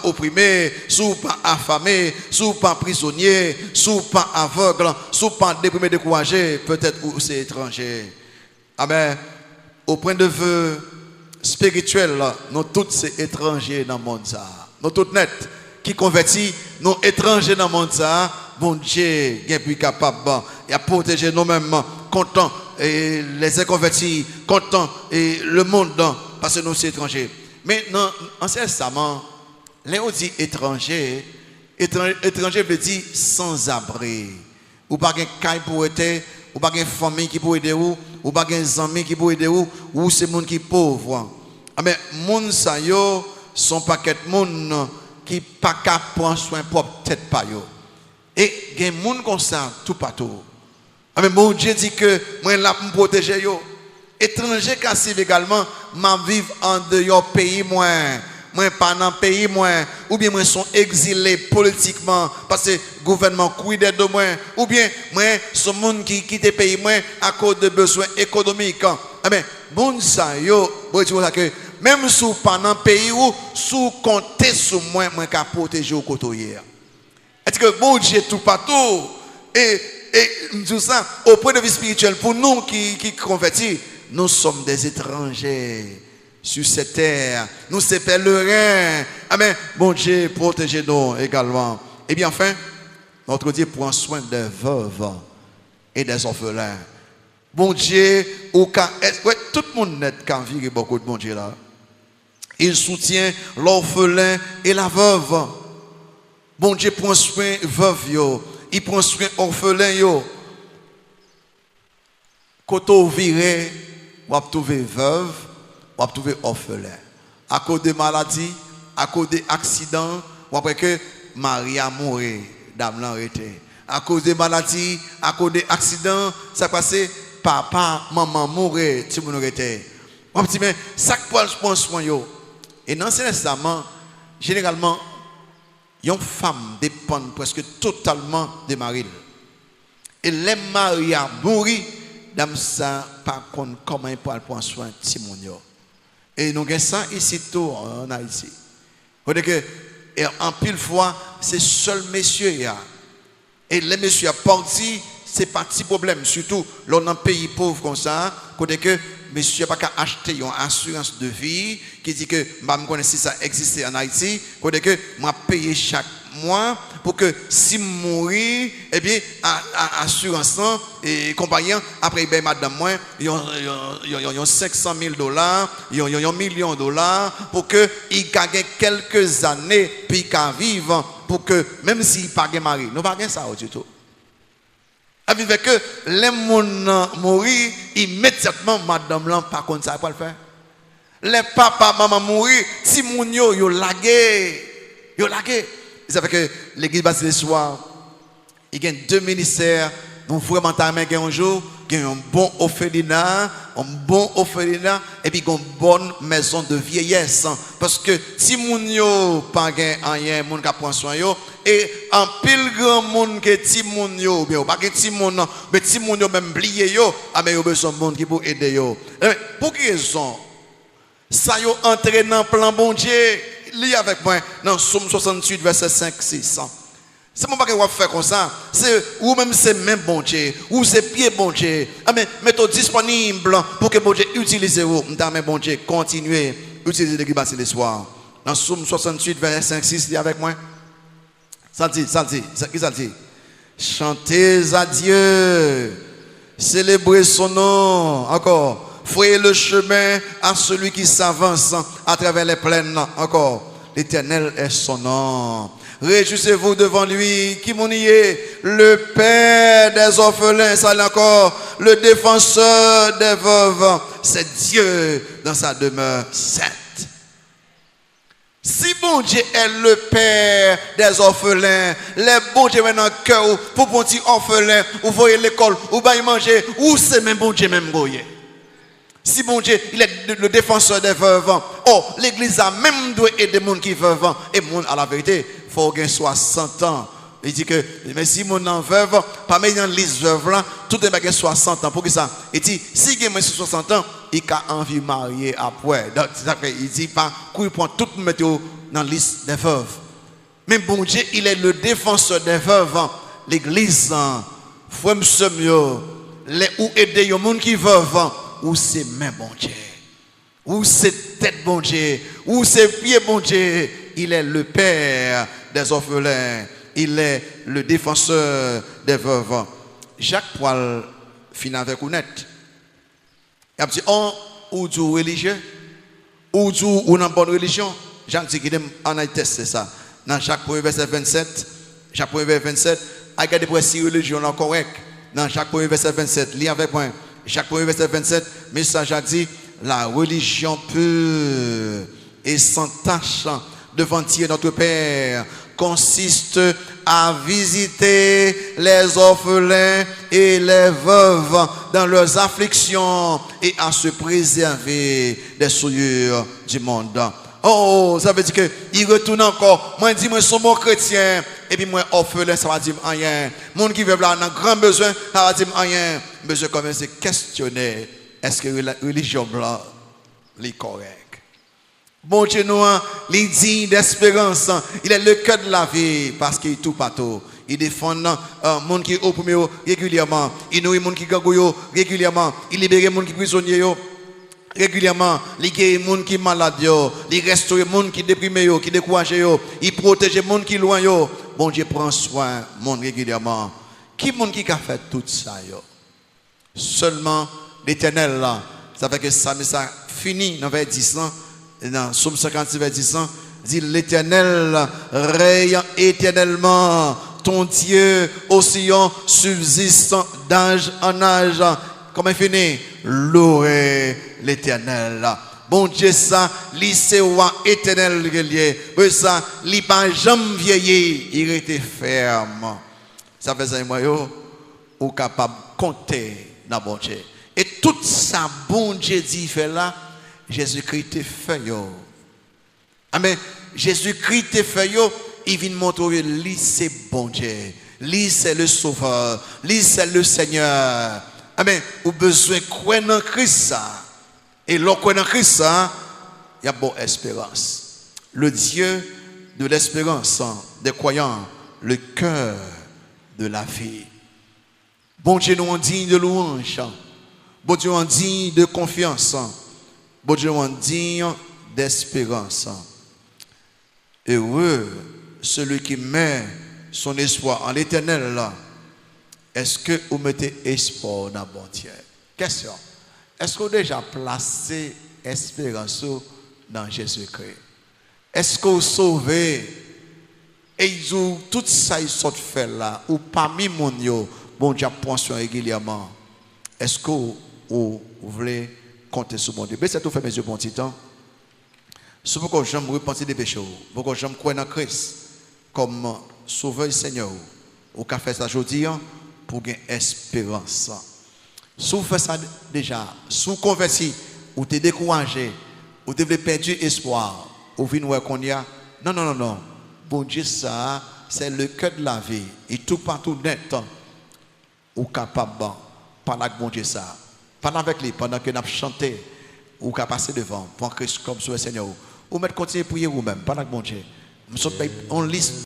opprimé, sous pas affamé, sous pas prisonnier, sous pas aveugle, sous pas déprimé, découragé, peut-être ou c'est étranger. Amen. Au point de vue spirituel, nous tous ces étrangers dans le monde ça. Nous tous net qui convertis, nous étrangers dans le monde ça. Bon Dieu, est plus capable et à protéger nous-mêmes, content et les inconvertis, content et le monde parce que nous sommes étrangers. Mais non, Ancien Testament, les on dit étranger veut dire sans abri. Ou pas de caille pour aider, ou pas de famille qui peut aider ou pas de amis qui peut aider ou c'est monde qui pauvre. Mais moun sa yo sont paquet moun qui pas capable prendre soin propre tête pa yo. Et gen moun comme ça tout partout. Mais bon Dieu dit que moi là pour me protéger yo. Étranger qui arrive également, m'a vivre en dehors pays moins pas dans pays moins, ou bien moi sont exilés politiquement parce que le gouvernement cuide de moi, ou bien moi sont monde qui quitte pays moins à cause de besoins économiques. Mais bon ça yo, que même sous pas dans pays ou sous compter sur moi qu'a protéger au côté. Est-ce que bon Dieu tout partout et tout ça au point de vue spirituel pour nous qui convertis. Nous sommes des étrangers sur cette terre. Nous sommes pèlerins. Amen. Bon Dieu, protégez-nous également. Et bien enfin, notre Dieu prend soin des veuves et des orphelins. Bon Dieu, tout le monde n'est qu'à vivre beaucoup de bon Dieu là. Il soutient l'orphelin et la veuve. Bon Dieu prend soin veuve yo. Il prend soin orphelin yo. Quand on viré, on va trouver veuve, on va trouver orphelin. À cause de maladie, à cause d'accident, ou après que Marie a mouru, dame l'a arrêté. À cause de maladie, à cause d'accident, ça passe, papa, maman mouru, tout le monde arrêté. On dit, mais ça prend soin yo. Et dans ce testament, généralement, une femme dépend presque totalement de Marie. Et les maris a mouru, dame ça par contre comment il peut prendre soin de Timonio. Et nous avons ça ici tout en Haïti. Vous voyez que en pile fois c'est seul messieurs y a. Et les messieurs parti c'est pas petit problème surtout dans un pays pauvre comme ça côté que monsieur pas qu'à acheter une assurance de vie qui dit que je connais si ça existe en Haïti côté que moi payer chaque mois pour que si mourir eh bien assurance et compagnie après ben madame moi ils ont 500 000 $, ils ont $1 million pour que il gagne quelques années puis qu'à vivre pour que même s'il pas gagne mari nous pas gagne ça du tout. Avec que les gens mourir immédiatement madame là par contre ça pas le faire. Les papa maman mourir si moun yo lagué. Ils savent que l'église Basile soir, il y a 2 ministères, donc vraiment il y a un jour, il y a un bon orphelinat, et puis une bonne maison de vieillesse. Parce que si moun yo pas rien, moun ka prend soin yo, et en pile grand monde que ti moun yo, bien pas que ti moun, mais ti moun yo même blié yo, ah mais yo besoin monde qui pour aider yo. Pour quelle raison? Ça yo entré dans plan bon Dieu. Lis avec moi dans Somme 68 verset 5-6. C'est mon pas que vous faire comme ça. C'est ou même c'est même bon Dieu, ou c'est pied bon Dieu. Mais mettez disponible pour que bon Dieu utilise vous. M'ta bon Dieu continuez utiliser l'église Basile soir. Dans Somme 68 verset 5-6 lis avec moi. Ça dit. Qui ça dit? Chantez à Dieu. Célébrez son nom. Encore. Frayez le chemin à celui qui s'avance à travers les plaines. Encore. L'Éternel est son nom. Réjouissez-vous devant lui, qui m'en y est, le Père des orphelins, ça encore, le défenseur des veuves, c'est Dieu dans sa demeure sainte. Si bon Dieu est le Père des orphelins, les bon Dieu maintenant cœur pour bon petit orphelin, ou voyez l'école, ou bien manger, ou c'est même bon Dieu même goye. Si bon Dieu, il est le défenseur des veuves, oh, l'église a même doit aider les gens qui veuves, et monde à la vérité, il faut gagner 60 ans. Il dit que, mais si mon en veuve, parmi les listes veuves là, tout est bien 60 ans. Pour que ça? Il dit, si il a 60 ans, il a envie de marier après. Donc, il dit pas, qu'il prend tout le mettre dans la liste des veuves. Mais bon Dieu, il est le défenseur des veuves. L'église, frère mieux, ou aider les gens qui veuves, ou c'est même bon Dieu, ou c'est tête bon Dieu, ou c'est pied bon Dieu. Il est le Père des orphelins. Il est le défenseur des veuves. Jacques Poil finit avec une net. Il a dit, ou du religieux, ou du ou dans bonne religion. Jacques dit qu'il a testé ça. Dans Jacques 1 verset 27, Jacques 1 verset 27, regardez pour si religion est correcte. Dans Jacques 1 verset 27, lis avec moi. Jacques 1 verset 27, message a dit, la religion pure et sans tache devant Dieu notre Père consiste à visiter les orphelins et les veuves dans leurs afflictions et à se préserver des souillures du monde. Oh, ça veut dire que il retourne encore. Moi, je dis, moi, je suis mon chrétien. Et puis, moi, orphelin, ça va dire rien. Monde qui veut là, on a grand besoin, ça va dire rien. Besoin quand même, c'est questionner. Est-ce que la religion blanche est correcte? Bon Dieu, nous, il est digne d'espérance. Il est le cœur de la vie parce qu'il est tout partout. Il défend les gens qui oppriment régulièrement. Il nourrit les gens qui gagouillent régulièrement. Il libère les gens qui sont prisonniers régulièrement. Il guérit les gens qui sont malades. Il restaure les gens qui sont déprimés, qui sont découragés. Il protège les gens qui sont loin. Bon Dieu prend soin des gens régulièrement. Qui est le qui a fait tout ça? Seulement l'Éternel là. Ça fait que ça finit dans vers 10 ans. Dans Somme 56, verset 10, dit l'Éternel règne éternellement, ton Dieu oscillant subsistant d'âge en âge. Comment il finit? Louez l'Éternel. Bon Dieu, ça, lui c'est roi éternel relié. Mais ça, lui pas jamais vieilli, il était ferme. Ça fait ça, moi, ou capable de compter dans bon Dieu. Et tout ça, bon Dieu dit, fait là. Jésus-Christ te fait yo. Amen. Jésus-Christ te fait yo. Il vient montrer lui c'est bon Dieu. Lui c'est le sauveur. Lui c'est le Seigneur. Amen. Ou besoin de croire dans Christ. Et l'on croit dans Christ, il y a bonne espérance. Le Dieu de l'espérance des croyants, le cœur de la vie. Bon Dieu nous en digne de louange. Bon Dieu en digne de confiance. Bon Dieu en digne d'espérance. Heureux celui qui met son espoir en l'Éternel là. Est-ce que vous mettez espoir dans bon Dieu? Question. Est-ce que vous avez déjà placé espérance dans Jésus-Christ? Est-ce que vous sauvez et tout ça ils sont fait là ou parmi mon yo bon Dieu prend soin régulièrement? Est-ce que vous voulez compter sur mon Dieu? C'est tout fait mes yeux pour un petit temps. Si vous voulez jamais repentir des péchés, vous voulez jamais croire en Christ comme sauveur et Seigneur, vous pouvez faire ça aujourd'hui pour gagner espérance. Si vous faites ça déjà, si vous convertissez, ou vous êtes découragé, ou vous avez perdu espoir, ou vous venez qu'on y a. Non. Bon Dieu, ça, c'est le cœur de la vie. Et tout partout net, ou capable de parler avec bon Dieu ça. Parle avec lui pendant que nous chantons ou qu'à passer devant, pour Christ comme sur le Seigneur. Ou mettre continuer à prier vous-même, parle avec bon Dieu. On liste